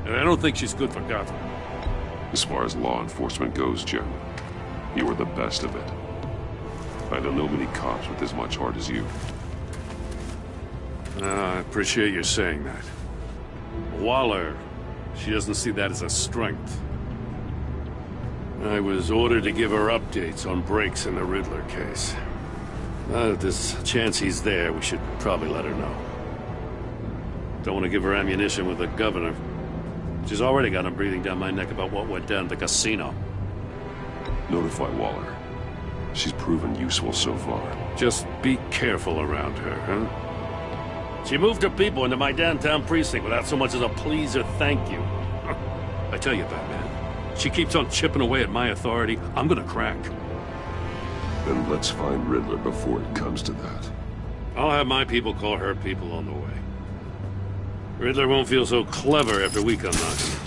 And I don't think she's good for Gotham. As far as law enforcement goes, Jim, you are the best of it. I don't know many cops with as much heart as you. I appreciate you saying that. Waller, she doesn't see that as a strength. I was ordered to give her updates on breaks in the Riddler case. If there's a chance he's there, we should probably let her know. Don't want to give her ammunition with the governor. She's already got him breathing down my neck about what went down at the casino. Notify Waller. She's proven useful so far. Just be careful around her, huh? She moved her people into my downtown precinct without so much as a please or thank you. I tell you, Batman, she keeps on chipping away at my authority, I'm gonna crack. Then let's find Riddler before it comes to that. I'll have my people call her people on the way. Riddler won't feel so clever after we come knocking.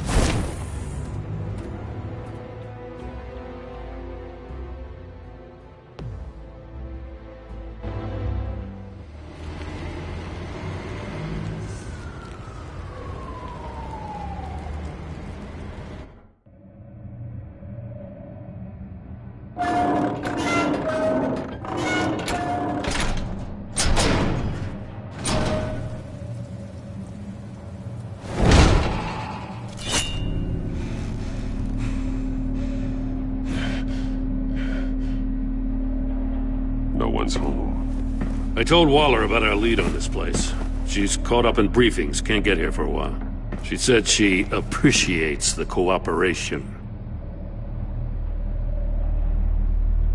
Home. I told Waller about our lead on this place. She's caught up in briefings, can't get here for a while. She said she appreciates the cooperation.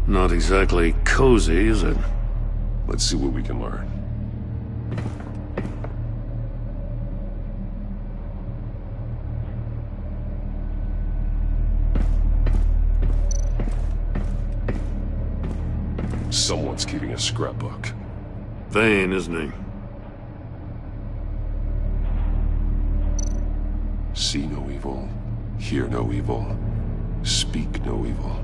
Not exactly cozy, is it? Let's see what we can learn. Someone's keeping a scrapbook. Vane, isn't he? See no evil, hear no evil, speak no evil.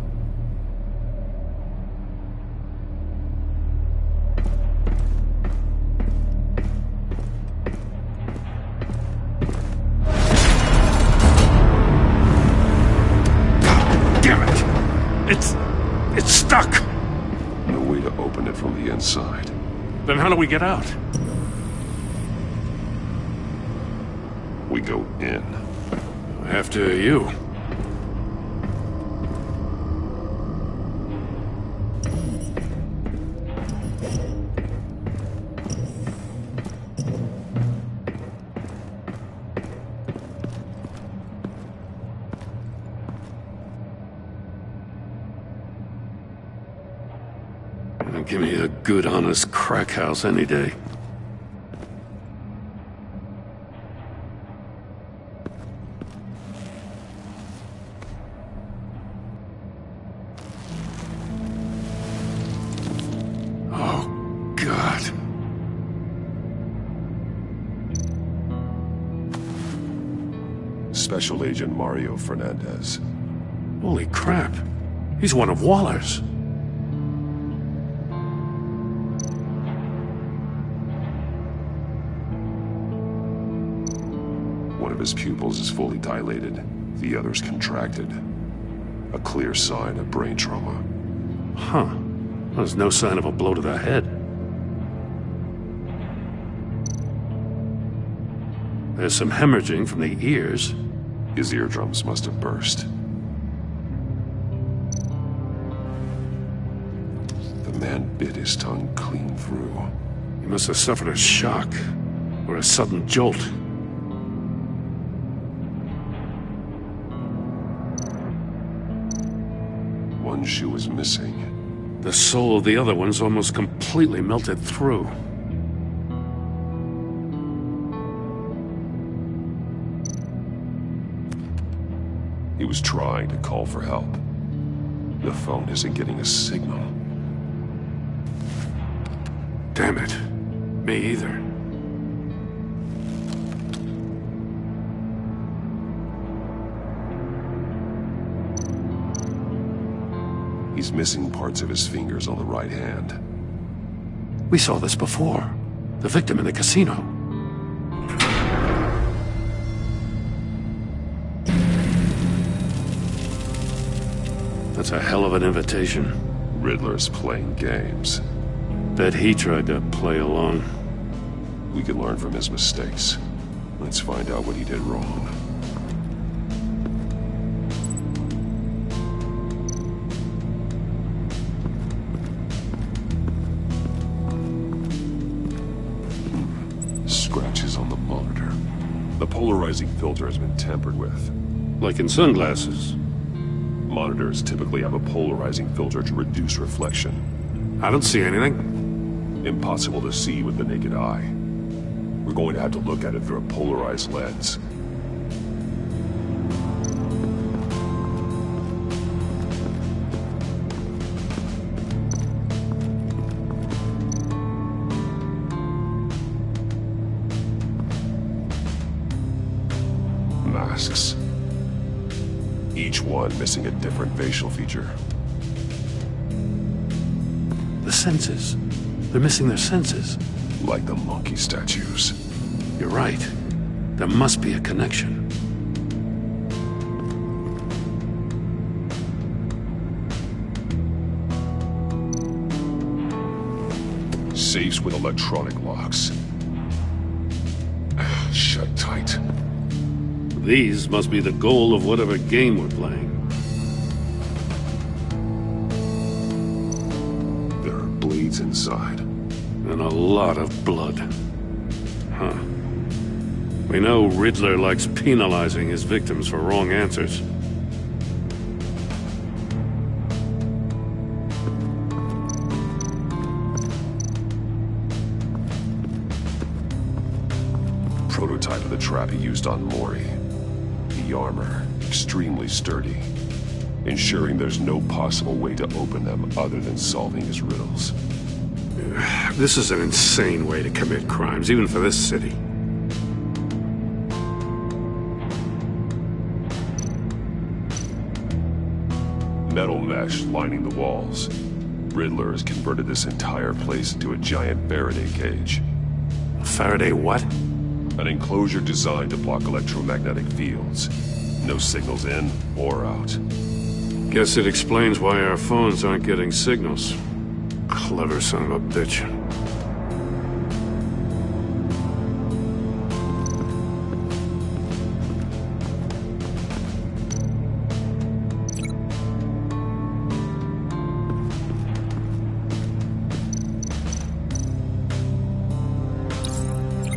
Damn it! It's stuck! No way to open it from the inside. Then how do we get out? We go in. After you. Give me a good, honest crack house any day. Oh, God. Special Agent Mario Fernandez. Holy crap. He's one of Waller's. One of his pupils is fully dilated, the other's contracted. A clear sign of brain trauma. Huh. There's no sign of a blow to the head. There's some hemorrhaging from the ears. His eardrums must have burst. The man bit his tongue clean through. He must have suffered a shock, or a sudden jolt. One shoe is missing. The sole of the other one's almost completely melted through. He was trying to call for help. The phone isn't getting a signal. Damn it. Me either. He's missing parts of his fingers on the right hand. We saw this before. The victim in the casino. That's a hell of an invitation. Riddler's playing games. Bet he tried to play along. We can learn from his mistakes. Let's find out what he did wrong. The polarizing filter has been tampered with. Like in sunglasses? Monitors typically have a polarizing filter to reduce reflection. I don't see anything. Impossible to see with the naked eye. We're going to have to look at it through a polarized lens. Masks. Each one missing a different facial feature. The senses. They're missing their senses. Like the monkey statues. You're right. There must be a connection. Safes with electronic locks. Shut tight. These must be the goal of whatever game we're playing. There are blades inside. And a lot of blood. Huh. We know Riddler likes penalizing his victims for wrong answers. Prototype of the trap he used on Mori. The armor, extremely sturdy, ensuring there's no possible way to open them other than solving his riddles. This is an insane way to commit crimes, even for this city. Metal mesh lining the walls. Riddler has converted this entire place into a giant Faraday cage. A Faraday what? An enclosure designed to block electromagnetic fields. No signals in or out. Guess it explains why our phones aren't getting signals. Clever son of a bitch.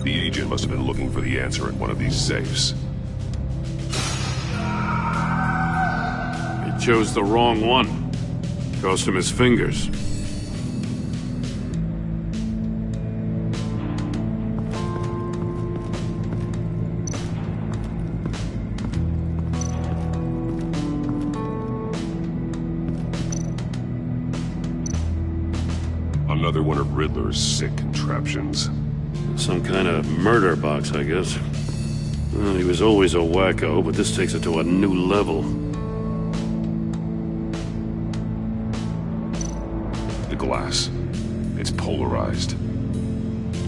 The agent must have been looking for the answer in one of these safes. He chose the wrong one. Cost him his fingers. Another one of Riddler's sick contraptions. Some kind of murder box, I guess. Well, he was always a wacko, but this takes it to a new level. The glass. It's polarized.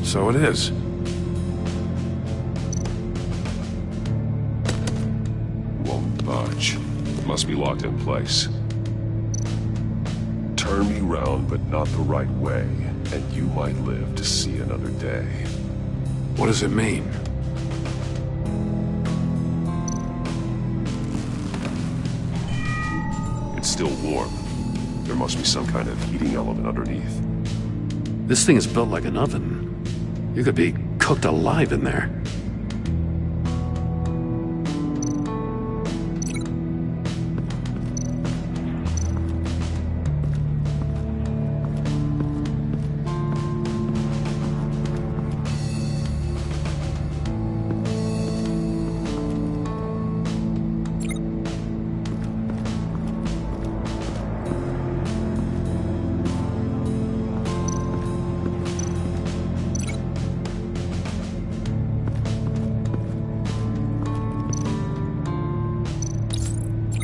So it is. Won't budge. Must be locked in place. Turn me round, but not the right way, and you might live to see another day. What does it mean? It's still warm. There must be some kind of heating element underneath. This thing is built like an oven. You could be cooked alive in there.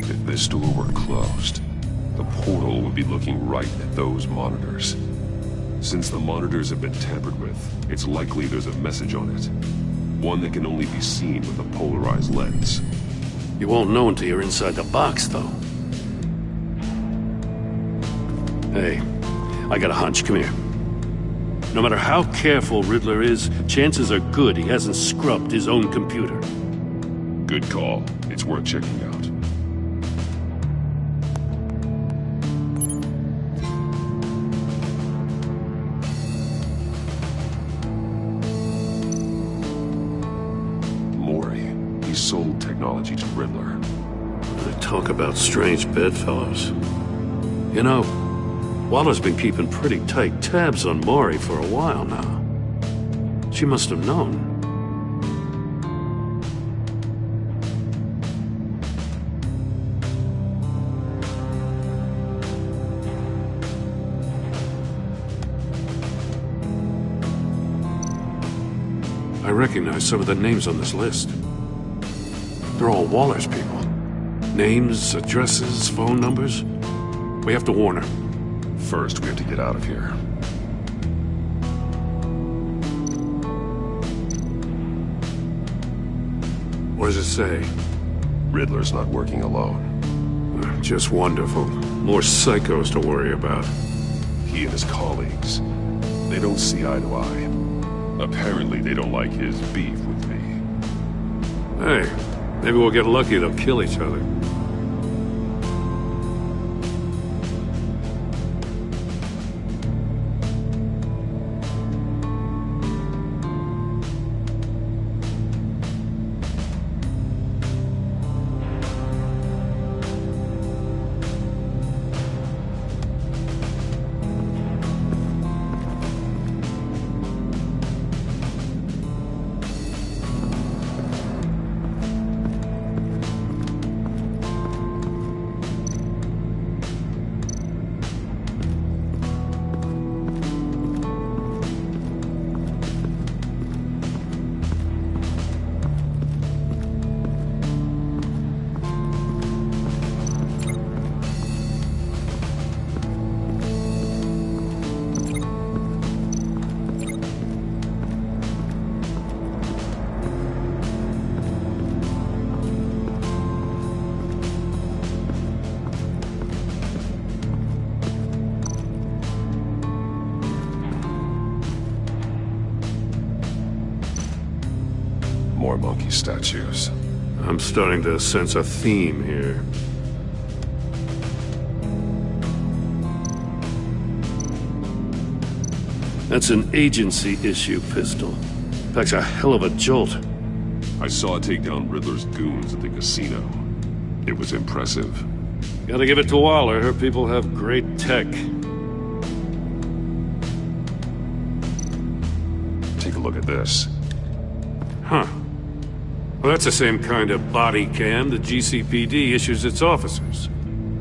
If this door were closed, the portal would be looking right at those monitors. Since the monitors have been tampered with, it's likely there's a message on it. One that can only be seen with a polarized lens. You won't know until you're inside the box, though. Hey, I got a hunch. Come here. No matter how careful Riddler is, chances are good he hasn't scrubbed his own computer. Good call. It's worth checking out. sold technology to Riddler. They talk about strange bedfellows. You know, Waller's been keeping pretty tight tabs on Maury for a while now. She must have known. I recognize some of the names on this list. They're all Waller's people. Names, addresses, phone numbers. We have to warn her. First, we have to get out of here. What does it say? Riddler's not working alone. Just wonderful. More psychos to worry about. He and his colleagues, they don't see eye to eye. Apparently, they don't like his beef with me. Hey, maybe we'll get lucky. They'll kill each other. More monkey statues. I'm starting to sense a theme here. That's an agency issue pistol. Packs a hell of a jolt. I saw it take down Riddler's goons at the casino. It was impressive. Gotta give it to Waller. Her people have great tech. Take a look at this. Huh. Well, that's the same kind of body cam the GCPD issues its officers.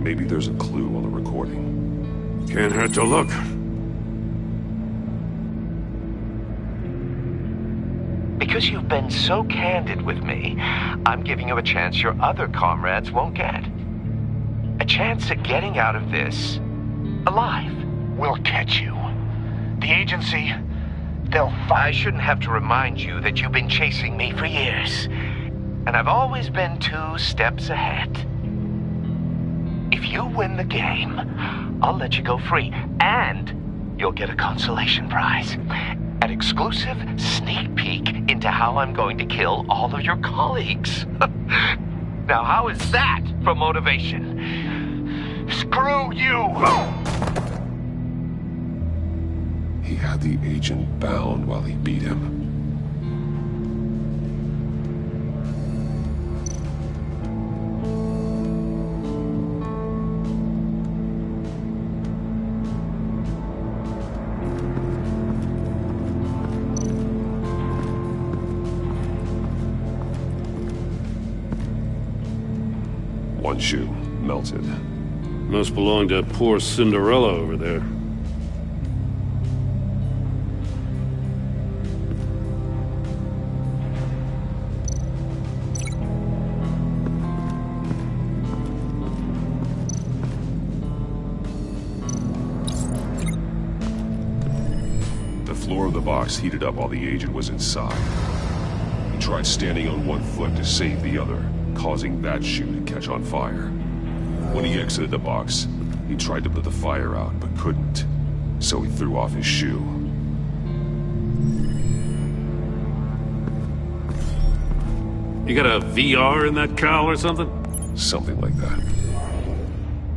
Maybe there's a clue on the recording. Can't hurt to look. Because you've been so candid with me, I'm giving you a chance your other comrades won't get. A chance at getting out of this alive. We'll catch you. The agency, they'll find... I shouldn't have to remind you that you've been chasing me for years. And I've always been 2 steps ahead. If you win the game, I'll let you go free. And you'll get a consolation prize. An exclusive sneak peek into how I'm going to kill all of your colleagues. Now, how is that for motivation? Screw you! He had the agent bound while he beat him. One shoe melted. Must belong to poor Cinderella over there. The floor of the box heated up while the agent was inside. He tried standing on one foot to save the other, causing that shoe to catch on fire. When he exited the box, he tried to put the fire out, but couldn't. So he threw off his shoe. You got a VR in that cowl or something? Something like that.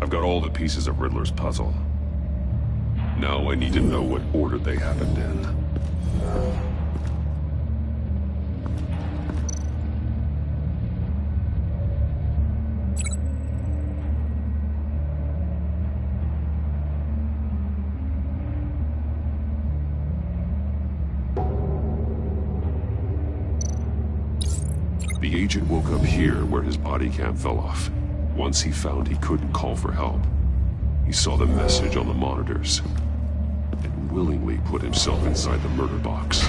I've got all the pieces of Riddler's puzzle. Now I need to know what order they happened in. The agent woke up here where his body cam fell off. Once he found he couldn't call for help, he saw the message on the monitors and willingly put himself inside the murder box.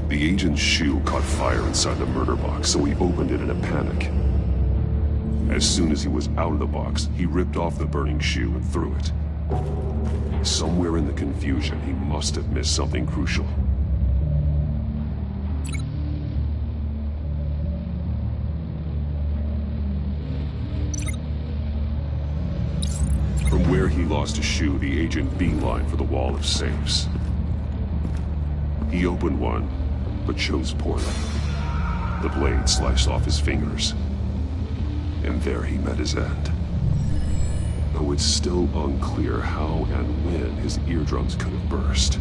The agent's shoe caught fire inside the murder box, so he opened it in a panic. As soon as he was out of the box, he ripped off the burning shoe and threw it. Somewhere in the confusion, he must have missed something crucial. From where he lost a shoe, the agent beelined for the wall of safes. He opened one, but chose poorly. The blade sliced off his fingers, and there he met his end. Though it's still unclear how and when his eardrums could have burst.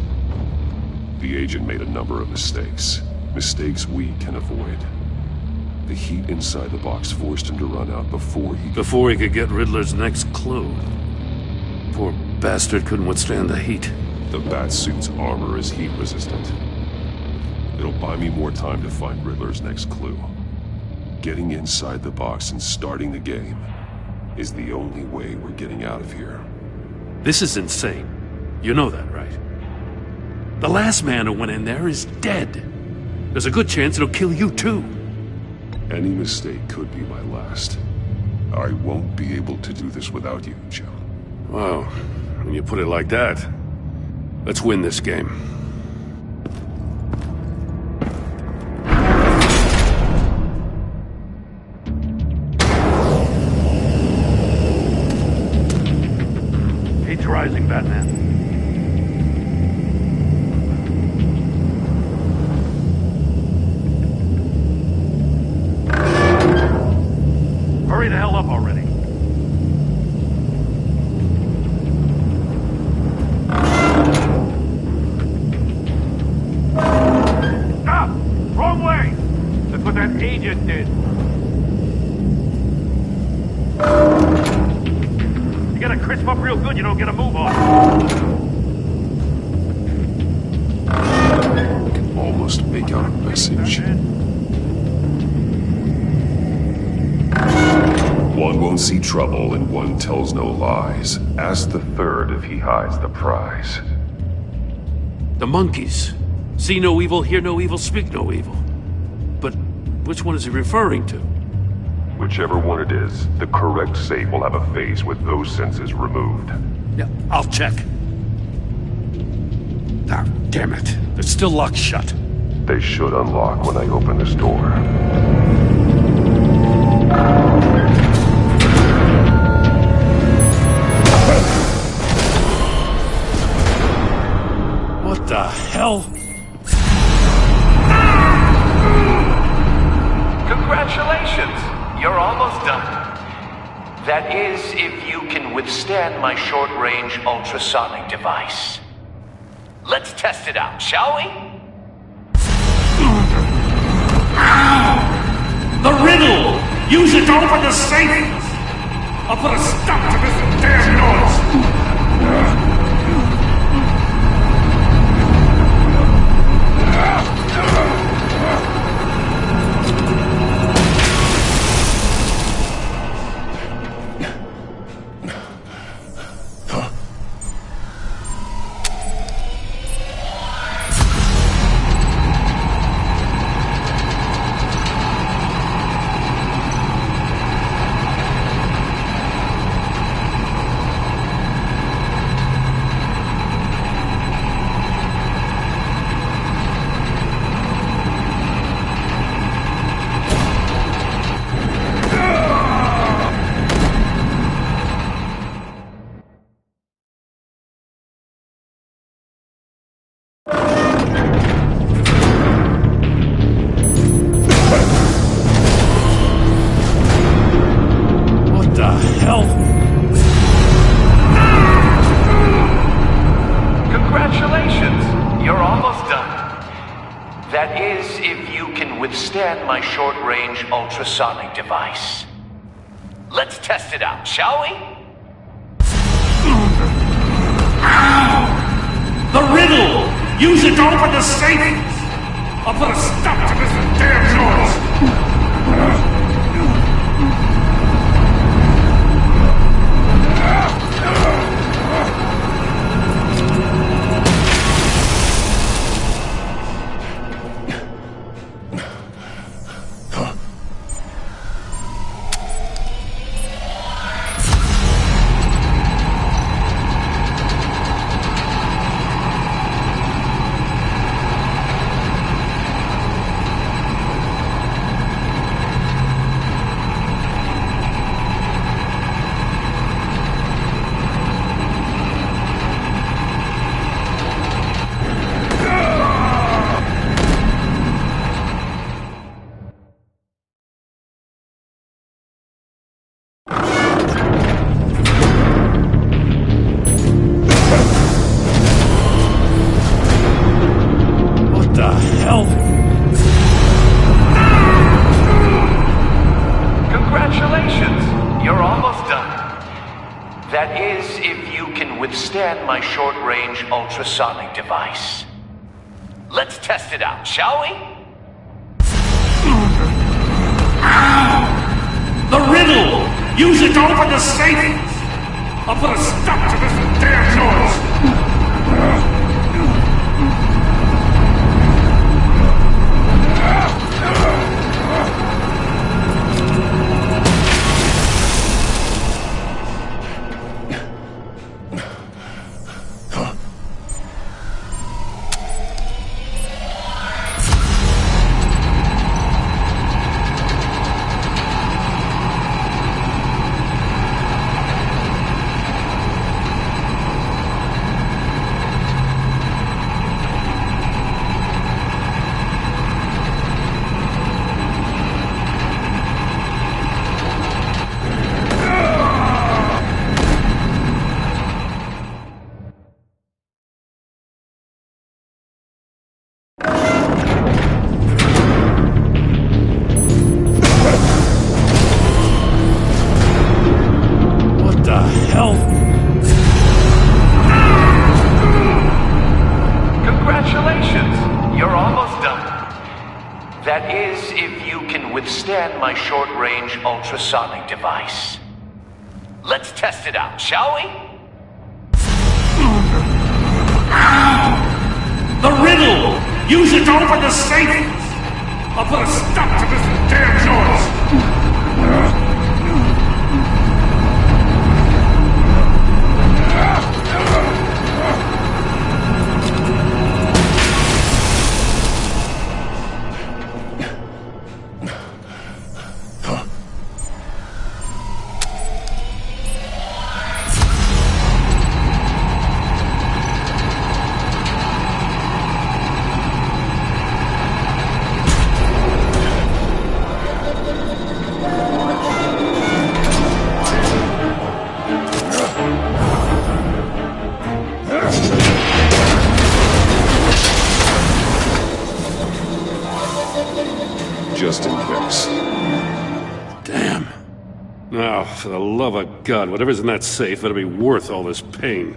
The agent made a number of mistakes. Mistakes we can avoid. The heat inside the box forced him to run out before he could get Riddler's next clue. Poor bastard couldn't withstand the heat. The Batsuit's armor is heat resistant. It'll buy me more time to find Riddler's next clue. Getting inside the box and starting the game is the only way we're getting out of here. This is insane. You know that, right? The last man who went in there is dead. There's a good chance it'll kill you too. Any mistake could be my last. I won't be able to do this without you, Joe. Wow, when you put it like that, let's win this game. Heat's rising, Batman. Hurry the hell up already. Stop! Wrong way! That's what that agent did. You gotta crisp up real good, you don't get a move on. I can almost make out a message. One won't see trouble and one tells no lies. Ask the third if he hides the prize. The monkeys. See no evil, hear no evil, speak no evil. But which one is he referring to? Whichever one it is, the correct safe will have a face with those senses removed. Yeah, I'll check. Ah, damn it. They're still locked shut. They should unlock when I open this door. What the hell? Congratulations! You're almost done. That is, if you can withstand my short-range ultrasonic device. Let's test it out, shall we? The riddle! Use it to open the safe! I'll put a stop to this damn noise! My short-range ultrasonic device. Let's test it out, shall we? Use it to open the safe! I'll put a stop to this damn noise! My short-range ultrasonic device. Let's test it out, shall we? The riddle! Use it to open the safe! I'll put a stop to this damn noise! My short-range ultrasonic device. Let's test it out, shall we? The riddle! Use it to open the safe! I'll put a stop to this damn noise! Just in case. Damn. Now, for the love of God, whatever's in that safe better be worth all this pain.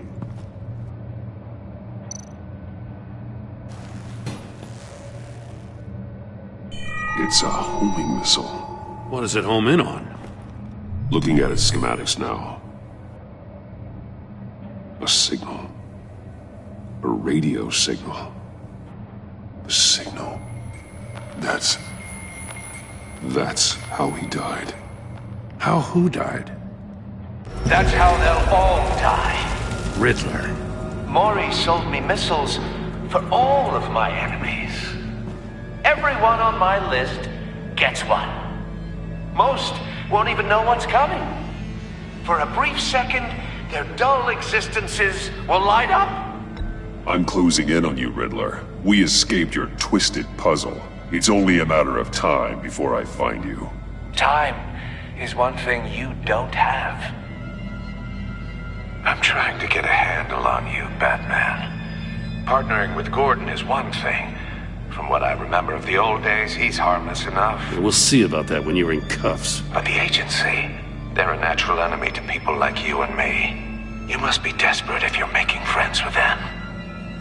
It's a homing missile. What does it home in on? Looking at its schematics now. A signal. A radio signal. A signal. That's how he died. How who died? That's how they'll all die. Riddler. Maury sold me missiles for all of my enemies. Everyone on my list gets one. Most won't even know what's coming. For a brief second, their dull existences will light up. I'm closing in on you, Riddler. We escaped your twisted puzzle. It's only a matter of time before I find you. Time is one thing you don't have. I'm trying to get a handle on you, Batman. Partnering with Gordon is one thing. From what I remember of the old days, he's harmless enough. Yeah, we'll see about that when you're in cuffs. But the agency, they're a natural enemy to people like you and me. You must be desperate if you're making friends with them.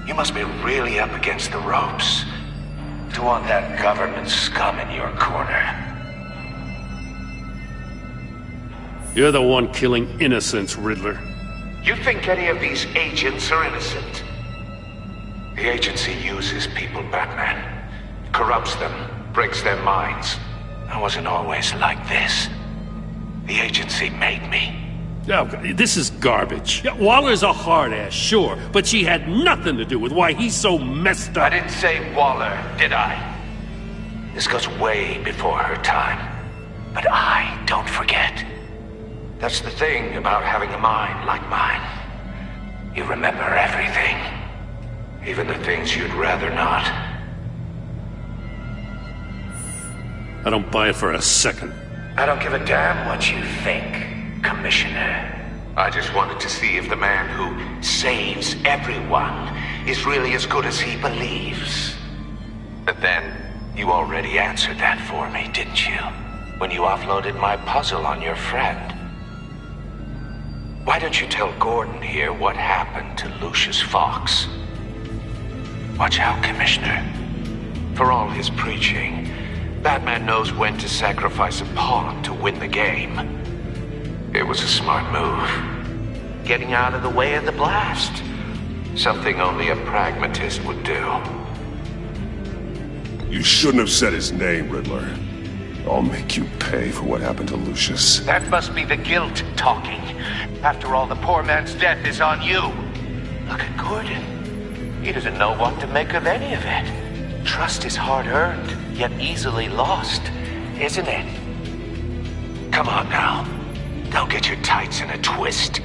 You must be really up against the ropes to want that government scum in your corner. You're the one killing innocents, Riddler. You think any of these agents are innocent? The agency uses people, Batman. Corrupts them, breaks their minds. I wasn't always like this. The agency made me. Oh, this is garbage. Yeah, Waller's a hard-ass, sure, but she had nothing to do with why he's so messed up. I didn't say Waller, did I? This goes way before her time. But I don't forget. That's the thing about having a mind like mine. You remember everything. Even the things you'd rather not. I don't buy it for a second. I don't give a damn what you think, Commissioner. I just wanted to see if the man who saves everyone is really as good as he believes. But then, you already answered that for me, didn't you? When you offloaded my puzzle on your friend. Why don't you tell Gordon here what happened to Lucius Fox? Watch out, Commissioner. For all his preaching, Batman knows when to sacrifice a pawn to win the game. It was a smart move. Getting out of the way of the blast. Something only a pragmatist would do. You shouldn't have said his name, Riddler. I'll make you pay for what happened to Lucius. That must be the guilt talking. After all, the poor man's death is on you. Look at Gordon. He doesn't know what to make of any of it. Trust is hard-earned, yet easily lost, isn't it? Come on now. Don't get your tights in a twist.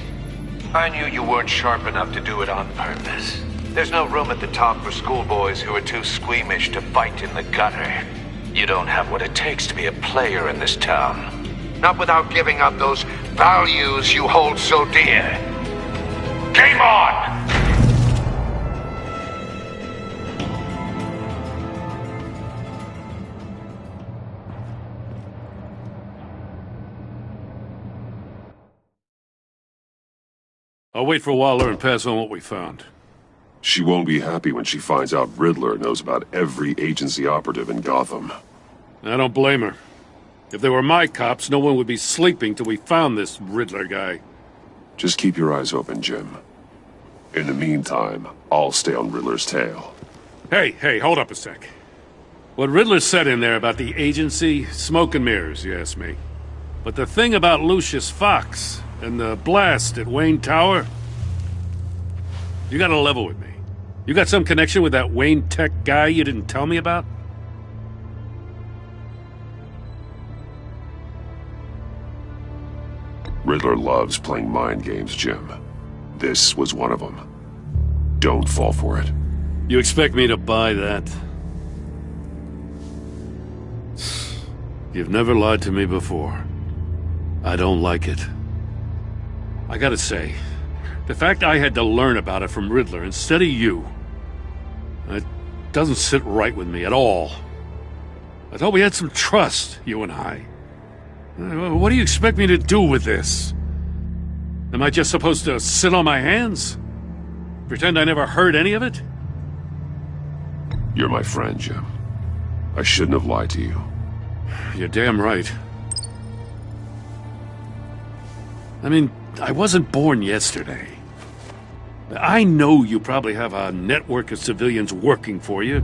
I knew you weren't sharp enough to do it on purpose. There's no room at the top for schoolboys who are too squeamish to fight in the gutter. You don't have what it takes to be a player in this town. Not without giving up those values you hold so dear. Game on! I'll wait for Waller and pass on what we found. She won't be happy when she finds out Riddler knows about every agency operative in Gotham. I don't blame her. If they were my cops, no one would be sleeping till we found this Riddler guy. Just keep your eyes open, Jim. In the meantime, I'll stay on Riddler's tail. Hey, hold up a sec. What Riddler said in there about the agency, smoke and mirrors, you ask me. But the thing about Lucius Fox and the blast at Wayne Tower, you gotta level with me. You got some connection with that Wayne Tech guy you didn't tell me about? Riddler loves playing mind games, Jim. This was one of them. Don't fall for it. You expect me to buy that? You've never lied to me before. I don't like it. I gotta say, the fact I had to learn about it from Riddler instead of you, it doesn't sit right with me at all. I thought we had some trust, you and I. What do you expect me to do with this? Am I just supposed to sit on my hands? Pretend I never heard any of it? You're my friend, Jim. I shouldn't have lied to you. You're damn right. I mean, I wasn't born yesterday. I know you probably have a network of civilians working for you.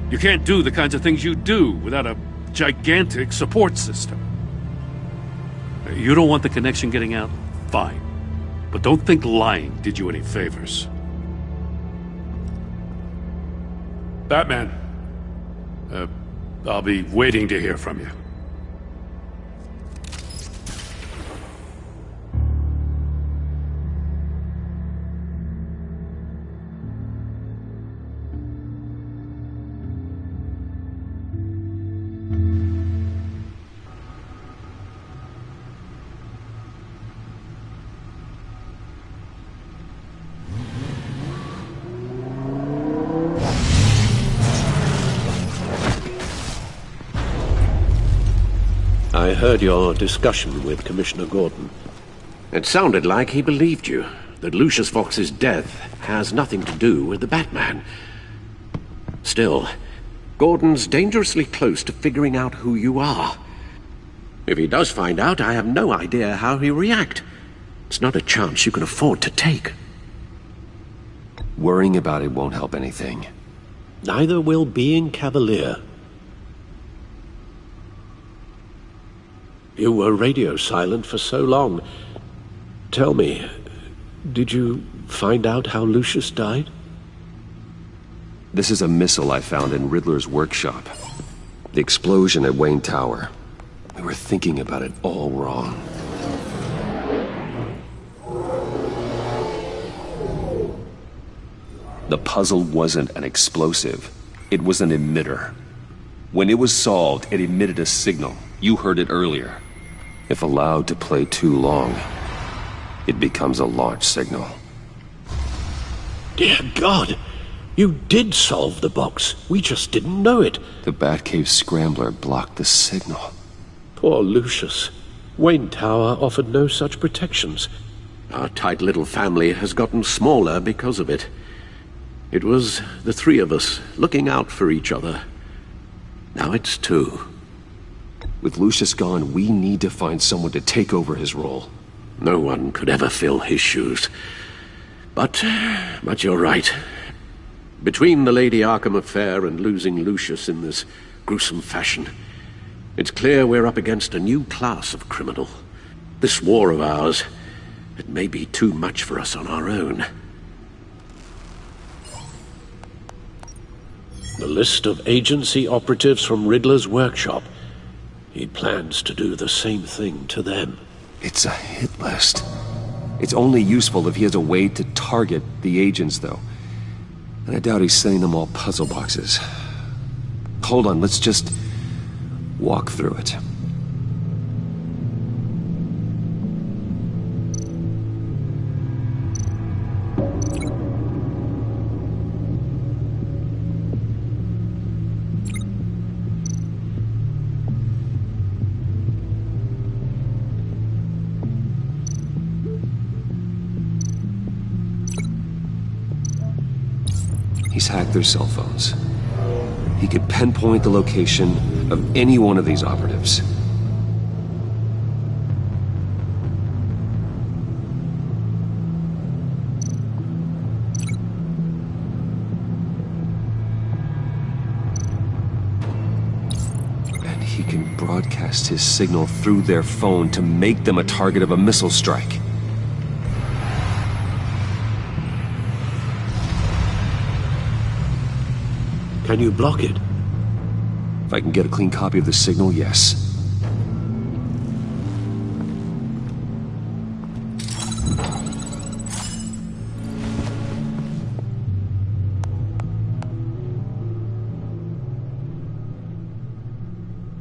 You can't do the kinds of things you do without a gigantic support system. You don't want the connection getting out? Fine. But don't think lying did you any favors. Batman. I'll be waiting to hear from you. I heard your discussion with Commissioner Gordon. It sounded like he believed you. that Lucius Fox's death has nothing to do with the Batman. Still, Gordon's dangerously close to figuring out who you are. If he does find out, I have no idea how he'll react. It's not a chance you can afford to take. Worrying about it won't help anything. Neither will being cavalier. You were radio silent for so long. Tell me, did you find out how Lucius died? This is a missile I found in Riddler's workshop. The explosion at Wayne Tower. We were thinking about it all wrong. The puzzle wasn't an explosive. It was an emitter. When it was solved, it emitted a signal. You heard it earlier. If allowed to play too long, it becomes a launch signal. Dear God! You did solve the box. We just didn't know it. The Batcave Scrambler blocked the signal. Poor Lucius. Wayne Tower offered no such protections. Our tight little family has gotten smaller because of it. It was the three of us looking out for each other. Now it's two. With Lucius gone, we need to find someone to take over his role. No one could ever fill his shoes. But you're right. Between the Lady Arkham affair and losing Lucius in this gruesome fashion, it's clear we're up against a new class of criminal. This war of ours, it may be too much for us on our own. The list of agency operatives from Riddler's workshop. He plans to do the same thing to them. It's a hit list. It's only useful if he has a way to target the agents, though. And I doubt he's sending them all puzzle boxes. Hold on, let's just walk through it. He's hacked their cell phones. He could pinpoint the location of any one of these operatives. And he can broadcast his signal through their phone to make them a target of a missile strike. Can you block it? If I can get a clean copy of the signal, yes.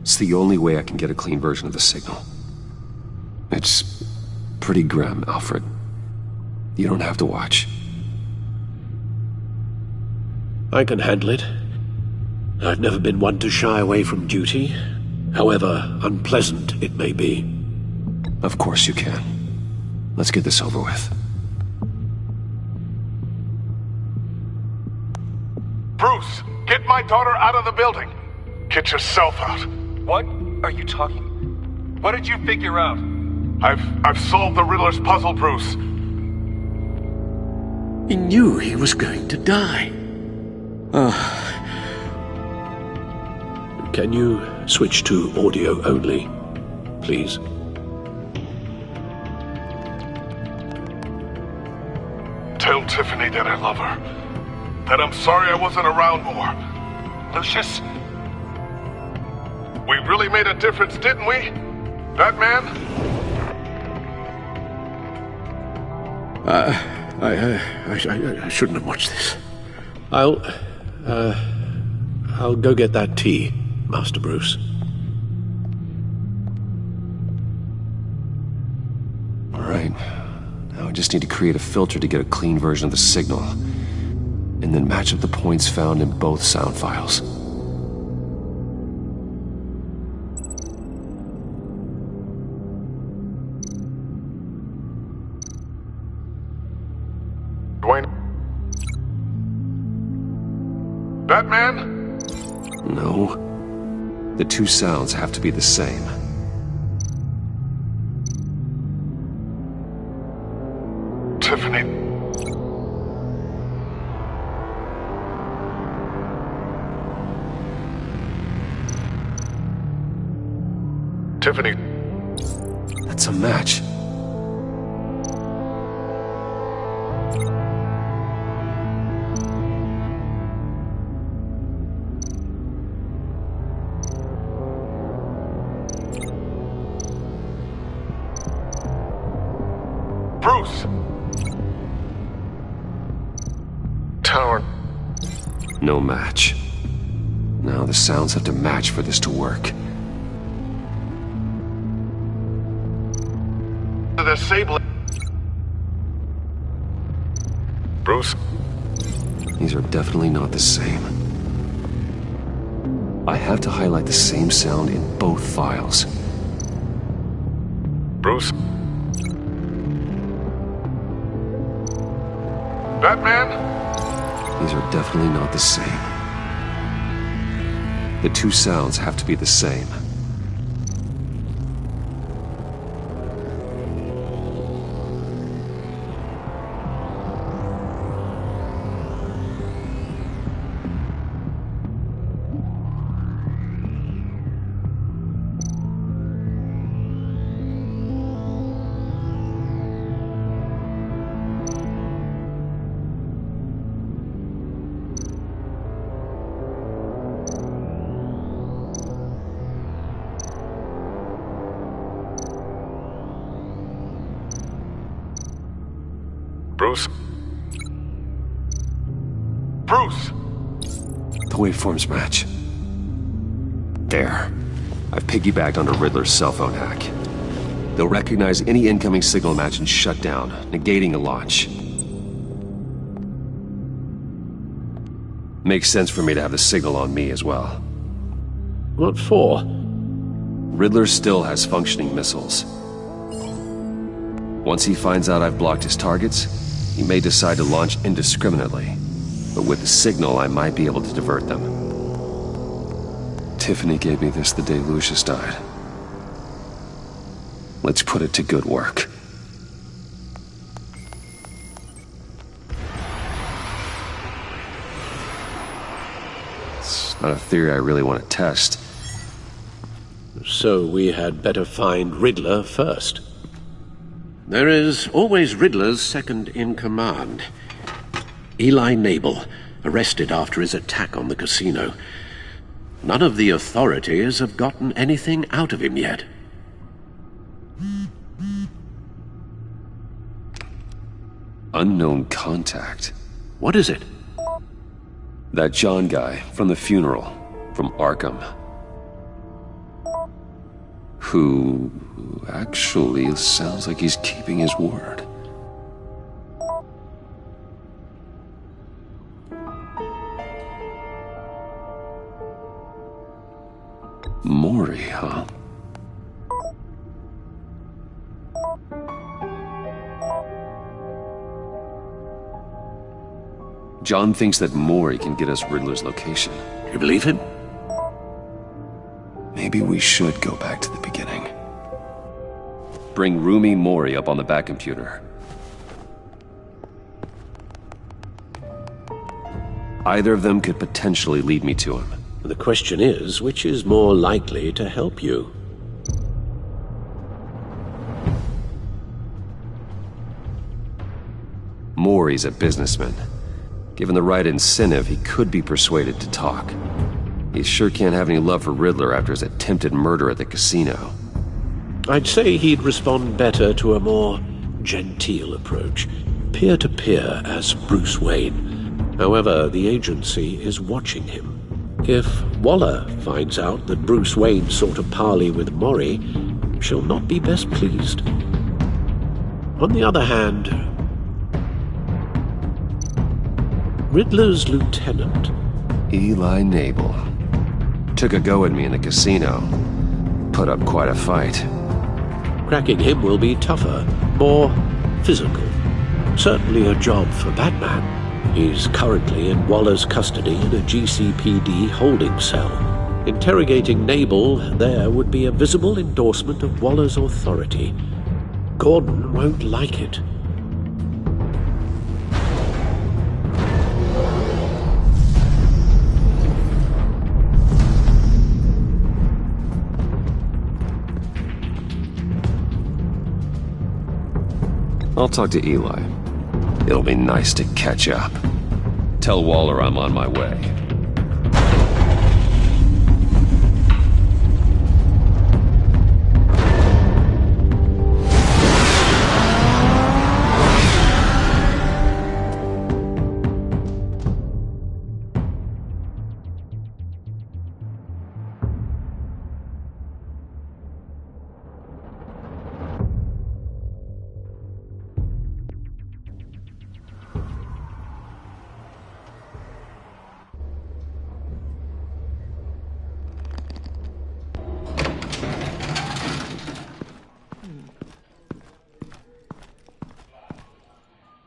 It's the only way I can get a clean version of the signal. It's pretty grim, Alfred. You don't have to watch. I can handle it. I've never been one to shy away from duty, however unpleasant it may be. Of course you can. Let's get this over with. Bruce, get my daughter out of the building. Get yourself out. What are you talking? What did you figure out? I've solved the Riddler's puzzle, Bruce. He knew he was going to die. Can you switch to audio only, please? Tell Tiffany that I love her. That I'm sorry I wasn't around more. Lucius? We really made a difference, didn't we? Batman? I shouldn't have watched this. I'll go get that tea, Master Bruce. All right. Now I just need to create a filter to get a clean version of the signal, and then match up the points found in both sound files. Batman? No. The two sounds have to be the same. Tiffany. Tiffany. That's a match. Bruce. Tower. No match. Now the sounds have to match for this to work. The Sable. Bruce. These are definitely not the same. I have to highlight the same sound in both files. Bruce. Batman? These are definitely not the same. The two sounds have to be the same. Bruce? Bruce! The waveforms match. There. I've piggybacked onto Riddler's cell phone hack. They'll recognize any incoming signal match and shut down, negating a launch. Makes sense for me to have the signal on me as well. What for? Riddler still has functioning missiles. Once he finds out I've blocked his targets, he may decide to launch indiscriminately. But with the signal, I might be able to divert them. Tiffany gave me this the day Lucius died. Let's put it to good work. It's not a theory I really want to test. So we had better find Riddler first. There is always Riddler's second-in-command. Eli Nabel, arrested after his attack on the casino. None of the authorities have gotten anything out of him yet. Unknown contact. What is it? That John guy from the funeral, from Arkham. Who actually sounds like he's keeping his word. Mori, huh? John thinks that Mori can get us Riddler's location. You believe him? Maybe we should go back to the beginning. Bring Rumi Mori up on the back computer. Either of them could potentially lead me to him. The question is, which is more likely to help you? Mori's a businessman. Given the right incentive, he could be persuaded to talk. He sure can't have any love for Riddler after his attempted murder at the casino. I'd say he'd respond better to a more genteel approach, peer-to-peer as Bruce Wayne. However, the agency is watching him. If Waller finds out that Bruce Wayne sought a parley with Mori, she'll not be best pleased. On the other hand, Riddler's lieutenant, Eli Nabel, took a go at me in the casino. Put up quite a fight. Cracking him will be tougher, more physical. Certainly a job for Batman. He's currently in Waller's custody in a GCPD holding cell. Interrogating Nabel there would be a visible endorsement of Waller's authority. Gordon won't like it. I'll talk to Eli. It'll be nice to catch up. Tell Waller I'm on my way.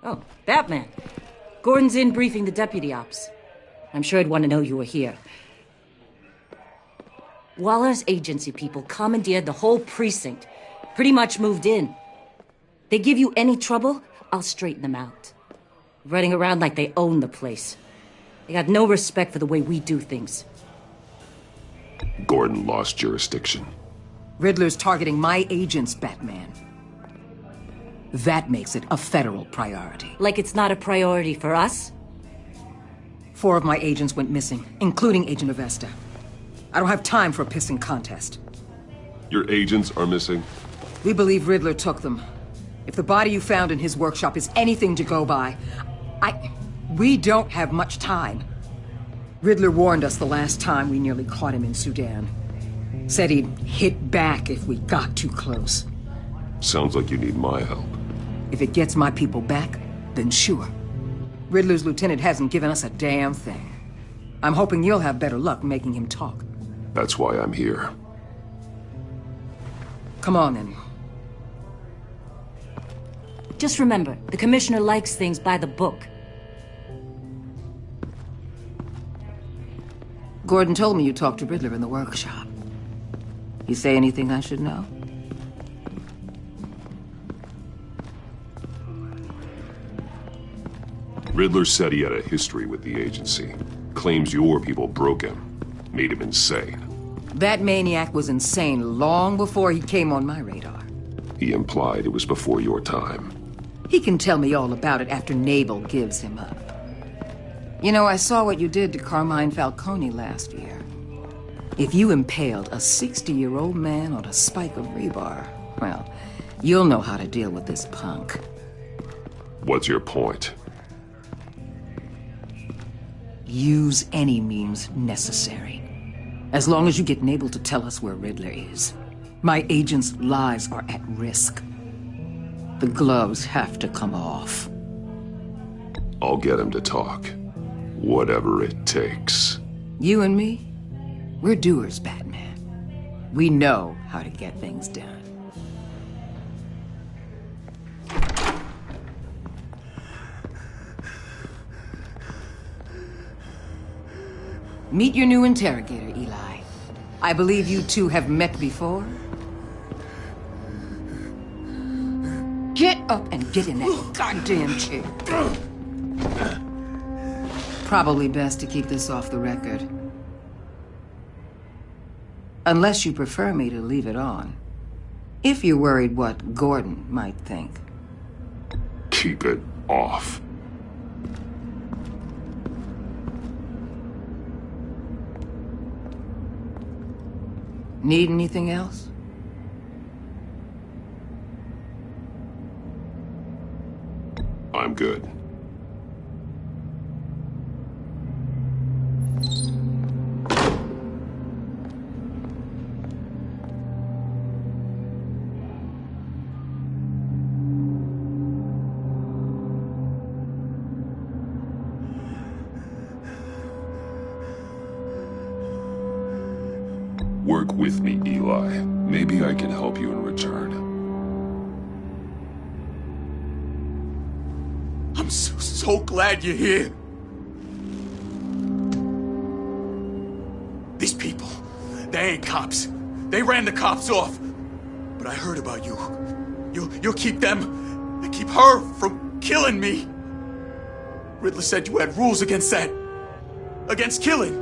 Oh, Batman. Gordon's in briefing the deputy ops. I'm sure I'd want to know you were here. Waller's agency people commandeered the whole precinct. Pretty much moved in. They give you any trouble, I'll straighten them out. Running around like they own the place. They got no respect for the way we do things. Gordon lost jurisdiction. Riddler's targeting my agents, Batman. That makes it a federal priority. Like it's not a priority for us? 4 of my agents went missing, including Agent Avesta. I don't have time for a pissing contest. Your agents are missing? We believe Riddler took them. If the body you found in his workshop is anything to go by, we don't have much time. Riddler warned us the last time we nearly caught him in Sudan. Said he'd hit back if we got too close. Sounds like you need my help. If it gets my people back, then sure. Riddler's lieutenant hasn't given us a damn thing. I'm hoping you'll have better luck making him talk. That's why I'm here. Come on, then. Just remember, the commissioner likes things by the book. Gordon told me you talked to Riddler in the workshop. You say anything I should know? Riddler said he had a history with the agency. Claims your people broke him. Made him insane. That maniac was insane long before he came on my radar. He implied it was before your time. He can tell me all about it after Nabel gives him up. You know, I saw what you did to Carmine Falcone last year. If you impaled a 60-year-old man on a spike of rebar, well, you'll know how to deal with this punk. What's your point? Use any means necessary. As long as you get Nabel to tell us where Riddler is. My agents' lives are at risk. The gloves have to come off. I'll get him to talk. Whatever it takes. You and me, we're doers, Batman. We know how to get things done. Meet your new interrogator, Eli. I believe you two have met before. Get up and get in that goddamn chair. Probably best to keep this off the record. Unless you prefer me to leave it on. If you're worried what Gordon might think. Keep it off. Need anything else? I'm good. Work with me, Eli. Maybe I can help you in return. I'm so glad you're here. These people, they ain't cops. They ran the cops off. But I heard about you. You'll keep them, and keep her from killing me. Riddler said you had rules against that. Against killing.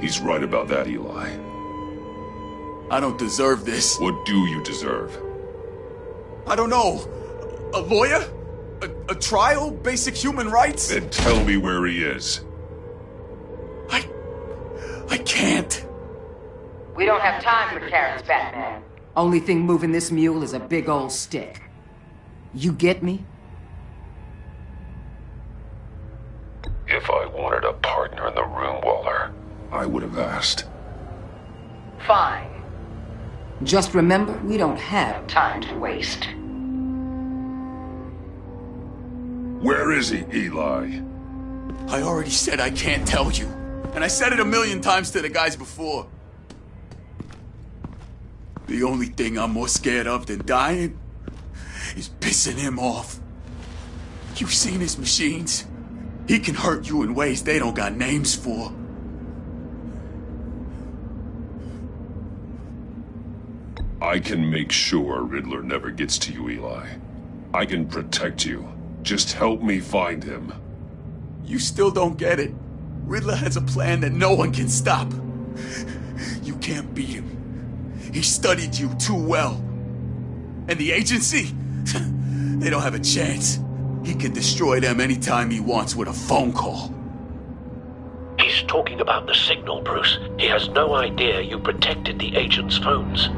He's right about that, Eli. I don't deserve this. What do you deserve? I don't know. A lawyer? A trial? Basic human rights? Then tell me where he is. I can't. We don't have time for carrots, Batman. Only thing moving this mule is a big old stick. You get me? If I wanted a partner in the room, Waller, I would have asked. Fine. Just remember, we don't have time to waste. Where is he, Eli? I already said I can't tell you. And I said it 1,000,000 times to the guys before. The only thing I'm more scared of than dying is pissing him off. You've seen his machines. He can hurt you in ways they don't got names for. I can make sure Riddler never gets to you, Eli. I can protect you. Just help me find him. You still don't get it. Riddler has a plan that no one can stop. You can't beat him. He studied you too well. And the agency? They don't have a chance. He can destroy them anytime he wants with a phone call. He's talking about the signal, Bruce. He has no idea you protected the agent's phones.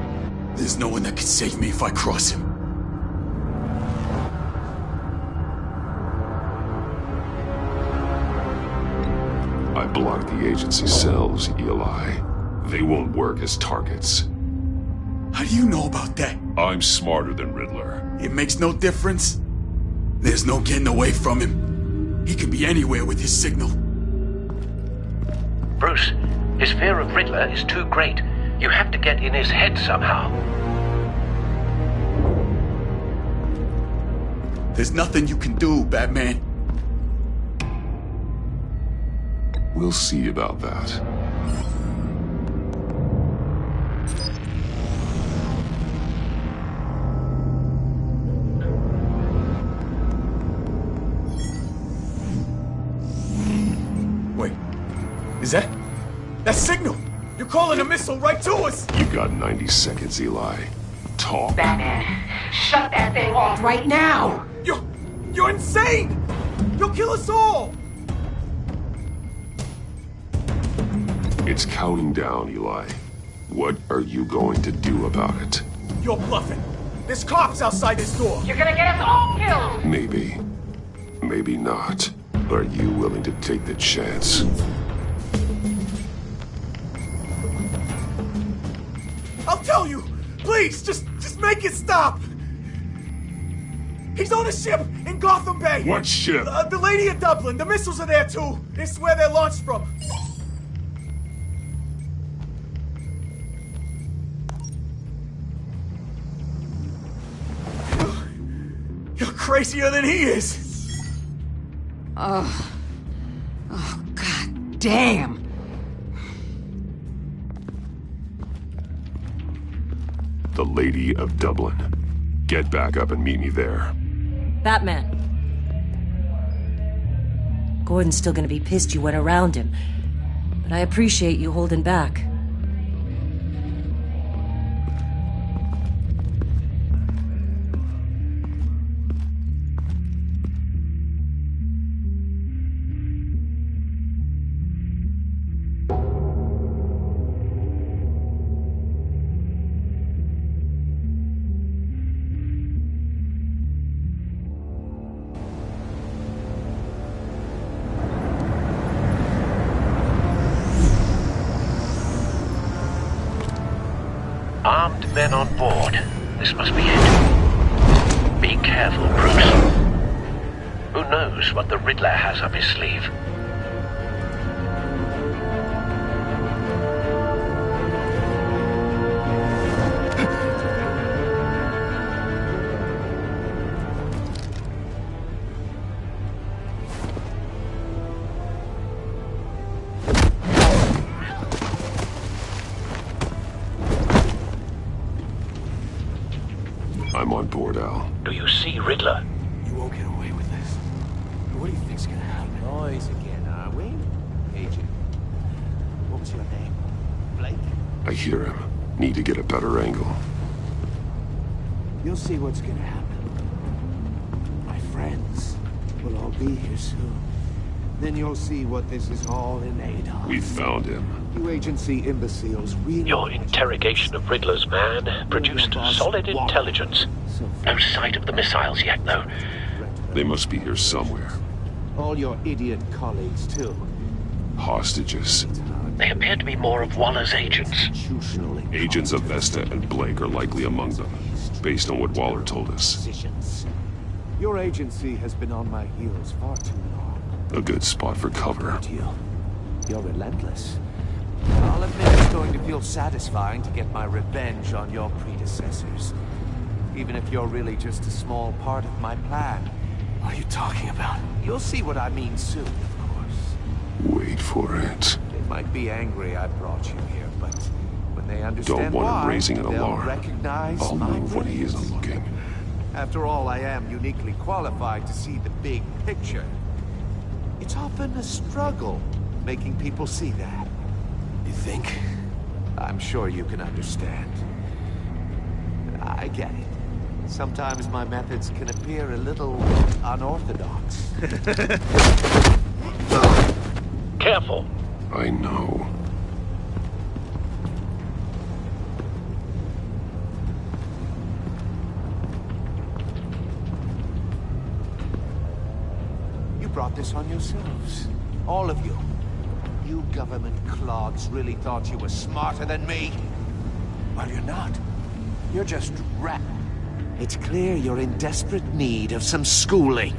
There's no one that can save me if I cross him. I blocked the agency cells, Eli. They won't work as targets. How do you know about that? I'm smarter than Riddler. It makes no difference. There's no getting away from him. He can be anywhere with his signal. Bruce, his fear of Riddler is too great. You have to get in his head somehow. There's nothing you can do, Batman. We'll see about that. Wait, is that signal? You're calling a missile right to us! You got 90 seconds, Eli. Talk. Batman, shut that thing off right now! You're insane! You'll kill us all! It's counting down, Eli. What are you going to do about it? You're bluffing. There's cops outside this door. You're gonna get us all killed! Maybe. Maybe not. Are you willing to take the chance? I'll tell you! Please, just make it stop! He's on a ship in Gotham Bay! What ship? The Lady of Dublin. The missiles are there, too. It's where they're launched from. You're crazier than he is! Oh, God damn! The Lady of Dublin. Get back up and meet me there. Batman. Gordon's still gonna be pissed you went around him, but I appreciate you holding back. Armed men on board. This must be it. Be careful, Bruce. Who knows what the Riddler has up his sleeve? I'm on board, Al. Do you see Riddler? You won't get away with this. What do you think's gonna happen? Noise again, are we? Agent. What was your name? Blake? I hear him. Need to get a better angle. You'll see what's gonna happen. My friends will all be here soon. Then you'll see what this is all in aid of. We found him. You agency imbeciles really... Your interrogation of Riddler's man produced solid intelligence. No sight of the missiles yet, though. They must be here somewhere. All your idiot colleagues, too. Hostages. They appear to be more of Waller's agents. Agents of Vesta and Blake are likely among them, based on what Waller told us. Your agency has been on my heels far too long. A good spot for cover. You're relentless. I'll admit it's going to feel satisfying to get my revenge on your predecessors. Even if you're really just a small part of my plan. What are you talking about? You'll see what I mean soon, of course. Wait for it. They might be angry I brought you here, but when they understand Don't want him why, raising an they'll alarm. recognize I'll my move when he brilliance. isn't looking. After all, I am uniquely qualified to see the big picture. It's often a struggle making people see that. You think? I'm sure you can understand. I get it. Sometimes my methods can appear a little unorthodox. Careful. I know. You brought this on yourselves. All of you. You government clods really thought you were smarter than me? Well, you're not. You're just rat. It's clear you're in desperate need of some schooling.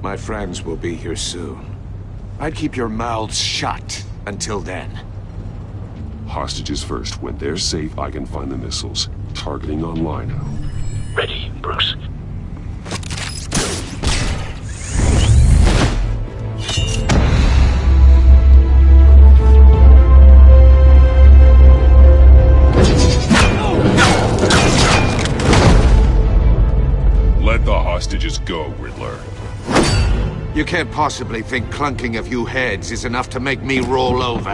My friends will be here soon. I'd keep your mouths shut until then. Hostages first. When they're safe, I can find the missiles. Targeting on Lino. Ready, Bruce. Let the hostages go, Riddler. You can't possibly think clunking a few heads is enough to make me roll over.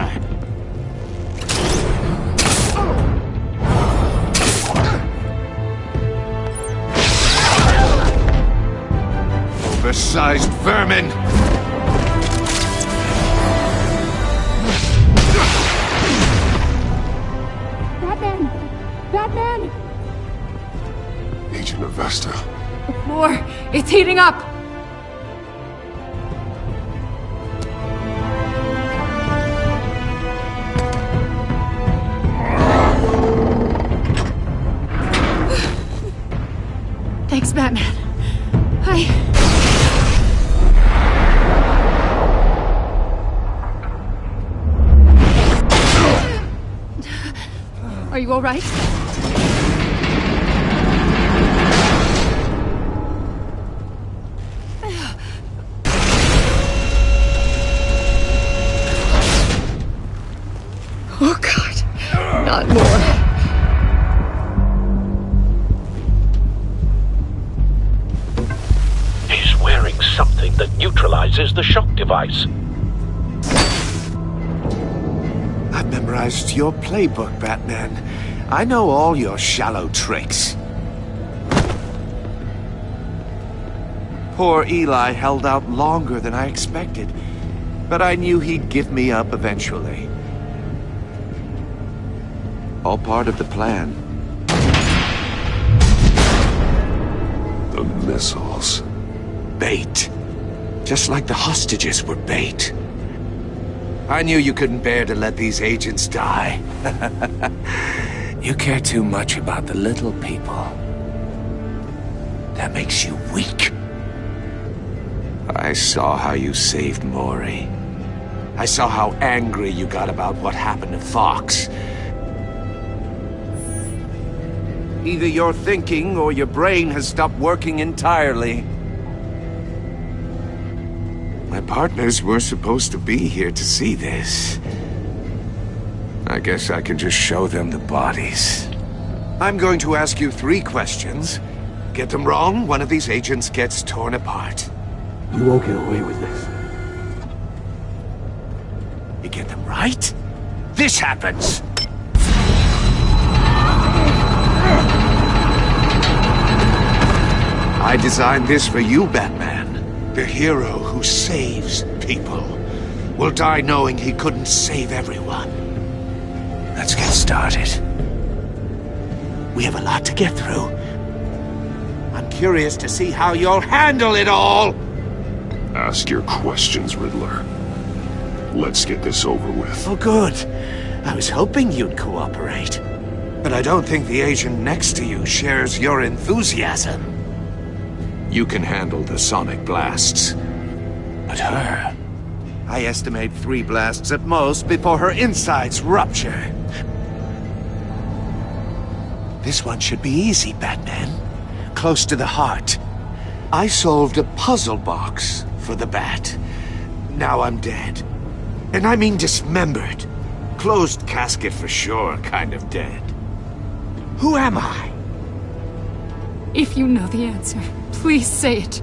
Oversized vermin! Batman! Batman! Agent of Vesta. The floor, it's heating up! Thanks, Batman. Are you all right? Oh, God. Not more. He's wearing something that neutralizes the shock device. I've memorized your playbook, Batman. I know all your shallow tricks. Poor Eli held out longer than I expected, but I knew he'd give me up eventually. All part of the plan. The missiles. Bait. Just like the hostages were bait. I knew you couldn't bear to let these agents die. You care too much about the little people. That makes you weak. I saw how you saved Maury. I saw how angry you got about what happened to Fox. Either your thinking or your brain has stopped working entirely. My partners were supposed to be here to see this. I guess I can just show them the bodies. I'm going to ask you 3 questions. Get them wrong, one of these agents gets torn apart. You won't get away with this. You get them right, this happens! I designed this for you, Batman. The hero who saves people will die knowing he couldn't save everyone. Let's get started. We have a lot to get through. I'm curious to see how you'll handle it all! Ask your questions, Riddler. Let's get this over with. Oh, good. I was hoping you'd cooperate. But I don't think the agent next to you shares your enthusiasm. You can handle the sonic blasts. But her... I estimate 3 blasts at most before her insides rupture. This one should be easy, Batman. Close to the heart. I solved a puzzle box for the Bat. Now I'm dead. And I mean dismembered. Closed casket for sure, kind of dead. Who am I? If you know the answer, please say it.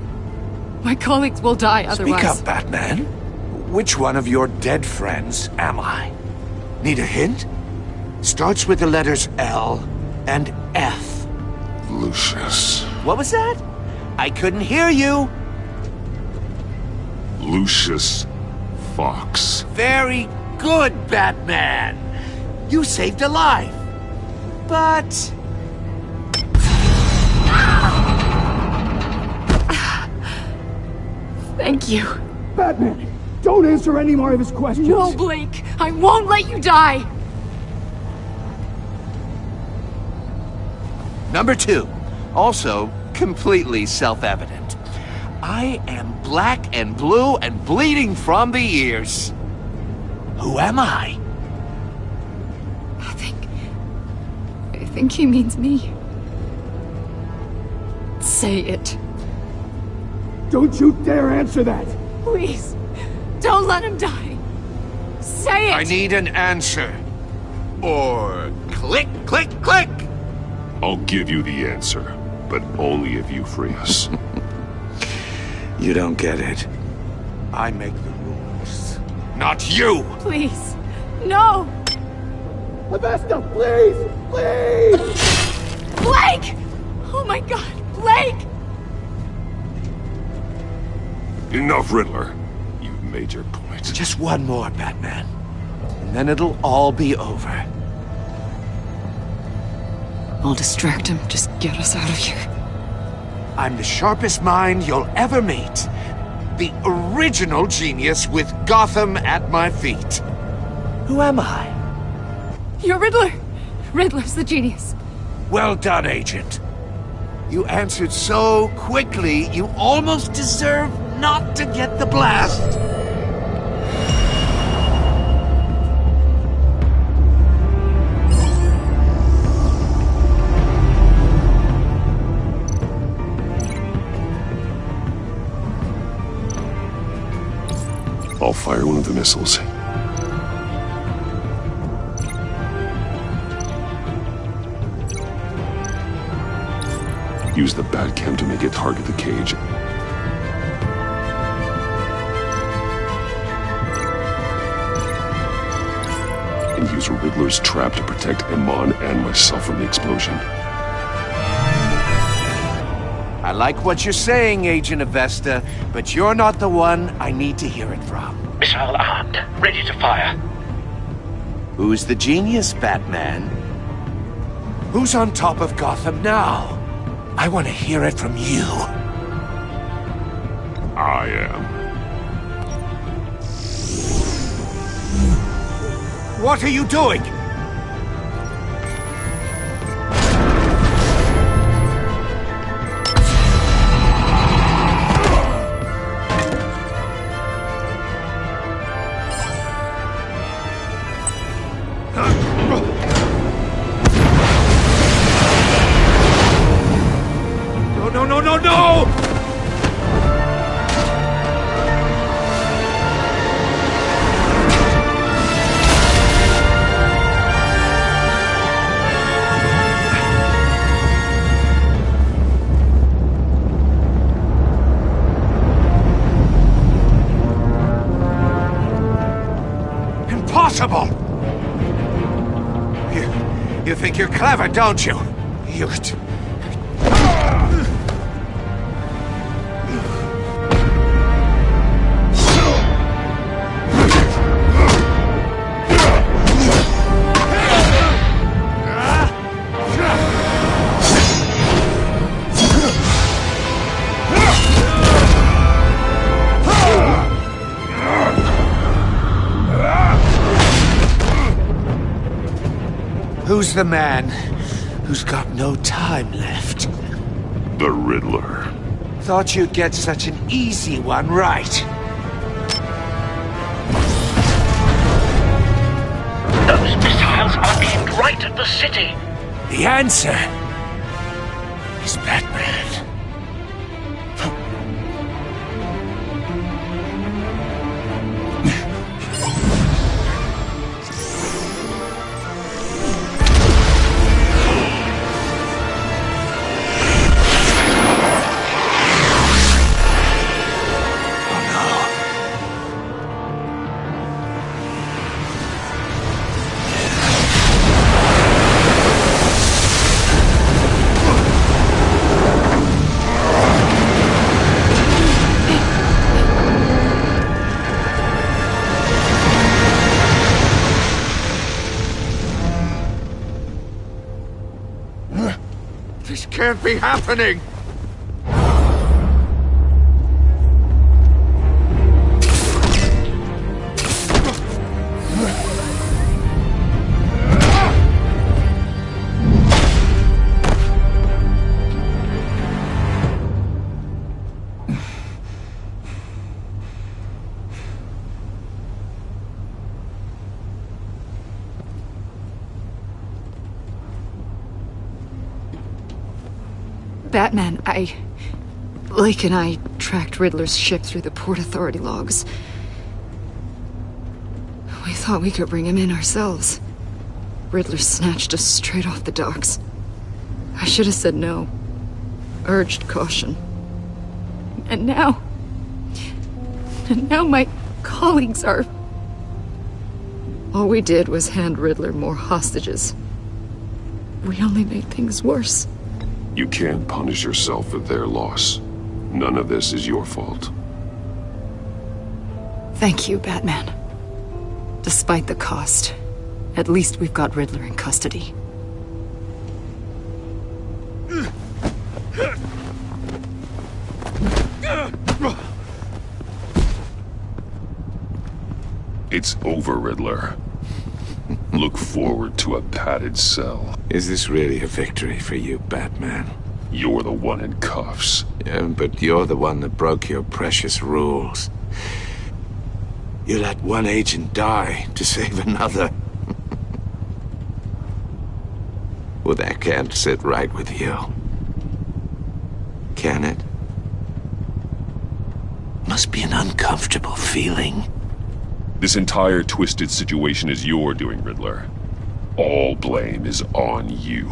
My colleagues will die otherwise. Speak up, Batman. Which one of your dead friends am I? Need a hint? Starts with the letters L and F. Lucius. What was that? I couldn't hear you. Lucius Fox. Very good, Batman. You saved a life. But... Thank you. Batman, don't answer any more of his questions. No, Blake. I won't let you die. Number 2. Also, completely self-evident. I am black and blue and bleeding from the ears. Who am I? I think he means me. Say it. Don't you dare answer that! Please, don't let him die. Say it! I need an answer. Or click, click, click! I'll give you the answer, but only if you free us. You don't get it. I make the rules, not you! Please, no! Avesta, please! Please! Blake! Oh my god, Blake! Enough, Riddler. You've made your point. Just one more, Batman. And then it'll all be over. I'll distract him. Just get us out of here. I'm the sharpest mind you'll ever meet. The original genius with Gotham at my feet. Who am I? You're Riddler. Riddler's the genius. Well done, Agent. You answered so quickly, you almost deserve not to get the blast. I'll fire one of the missiles. Use the Batcam to make it target the cage. And use Riddler's trap to protect Iman and myself from the explosion. I like what you're saying, Agent Avesta, but you're not the one I need to hear it from. Missile armed, ready to fire. Who's the genius, Batman? Who's on top of Gotham now? I want to hear it from you. I am. What are you doing? No! impossible! You think you're clever, don't you? You... Who's the man who's got no time left? The Riddler. Thought you'd get such an easy one right. Those missiles are aimed right at the city. The answer is Batman. This can't be happening! Batman, Lake and I tracked Riddler's ship through the Port Authority logs. We thought we could bring him in ourselves. Riddler snatched us straight off the docks. I should have said no. Urged caution. And now my colleagues are... All we did was hand Riddler more hostages. We only made things worse. You can't punish yourself for their loss. None of this is your fault. Thank you, Batman. Despite the cost, at least we've got Riddler in custody. It's over, Riddler. Look forward to a padded cell. Is this really a victory for you, Batman? You're the one in cuffs. Yeah, but you're the one that broke your precious rules. You let one agent die to save another. Well, that can't sit right with you. Can it? Must be an uncomfortable feeling. This entire twisted situation is your doing, Riddler. All blame is on you.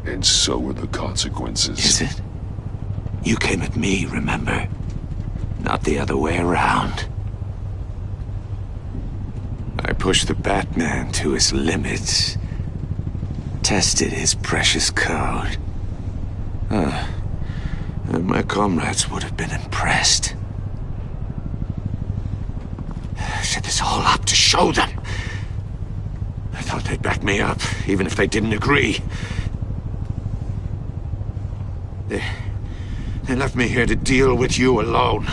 And so are the consequences. Is it? You came at me, remember? Not the other way around. I pushed the Batman to his limits. Tested his precious code. And my comrades would have been impressed. I set this all up to show them. I thought they'd back me up, even if they didn't agree. They left me here to deal with you alone.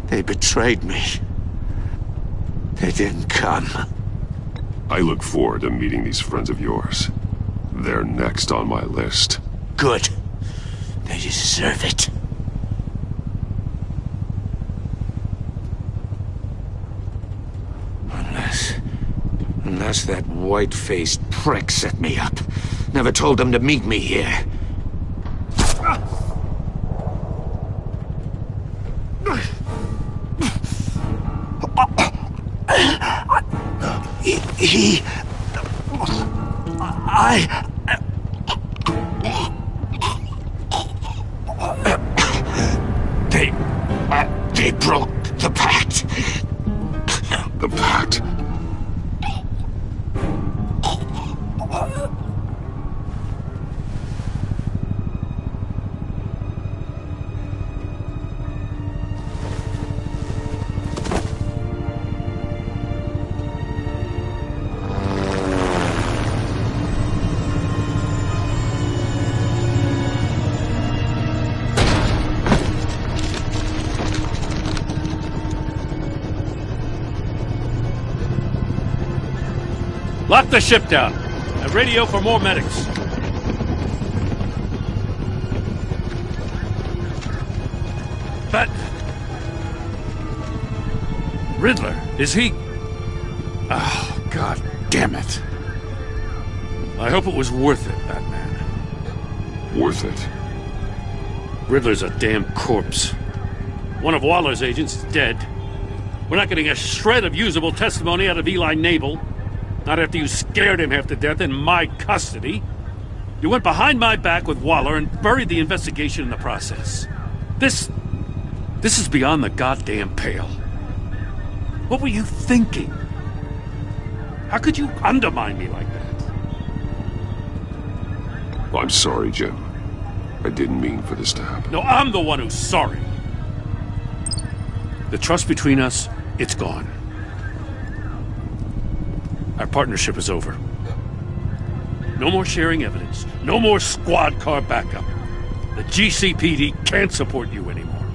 They betrayed me. They didn't come. I look forward to meeting these friends of yours. They're next on my list. Good. They deserve it. Unless that white-faced prick set me up. Never told them to meet me here. They broke The Pact. The Pact? Lock the ship down. And radio for more medics. But... Riddler, is he... Oh, God damn it. I hope it was worth it, Batman. Worth it? Riddler's a damn corpse. One of Waller's agents is dead. We're not getting a shred of usable testimony out of Eli Nabel. Not after you scared him half to death in my custody. You went behind my back with Waller and buried the investigation in the process. This is beyond the goddamn pale. What were you thinking? How could you undermine me like that? I'm sorry, Jim. I didn't mean for this to happen. No, I'm the one who's sorry. The trust between us, it's gone. Our partnership is over. No more sharing evidence. No more squad car backup. The GCPD can't support you anymore.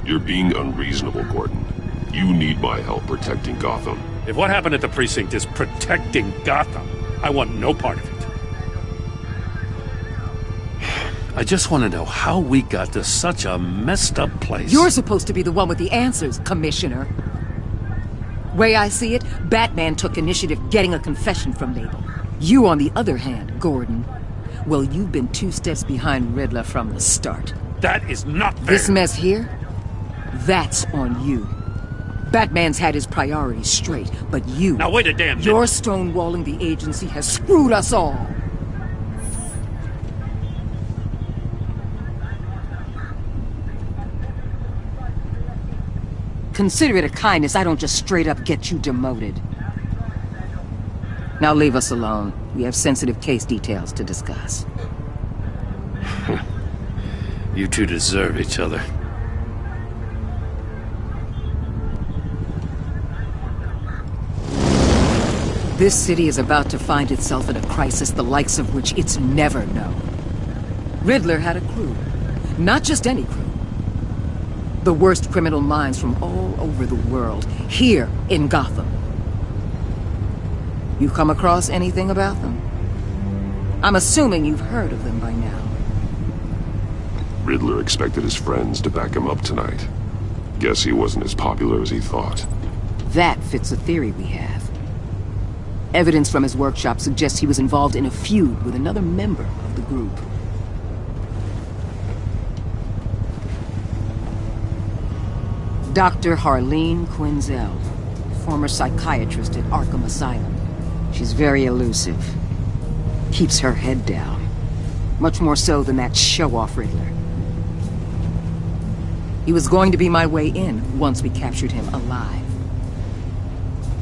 You're being unreasonable, Gordon. You need my help protecting Gotham. If what happened at the precinct is protecting Gotham, I want no part of it. I just want to know how we got to such a messed up place. You're supposed to be the one with the answers, Commissioner. Way I see it, Batman took initiative getting a confession from Nabel. You, on the other hand, Gordon, well, you've been 2 steps behind Riddler from the start. That is not fair. This mess here, that's on you. Batman's had his priorities straight, but you... Now wait a damn minute. Your stonewalling the agency has screwed us all. Consider it a kindness I don't just straight up get you demoted. Now leave us alone. We have sensitive case details to discuss. You two deserve each other. This city is about to find itself in a crisis the likes of which it's never known. Riddler had a crew. Not just any crew. The worst criminal minds from all over the world, here in Gotham. You come across anything about them? I'm assuming you've heard of them by now. Riddler expected his friends to back him up tonight. Guess he wasn't as popular as he thought. That fits a theory we have. Evidence from his workshop suggests he was involved in a feud with another member of the group. Dr. Harleen Quinzel, former psychiatrist at Arkham Asylum. She's very elusive. Keeps her head down. Much more so than that show-off Riddler. He was going to be my way in once we captured him alive.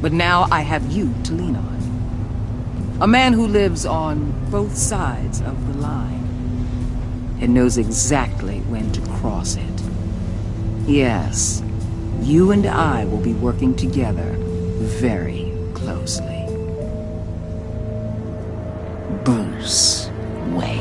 But now I have you to lean on. A man who lives on both sides of the line and knows exactly when to cross it. Yes. You and I will be working together very closely. Bruce Wayne.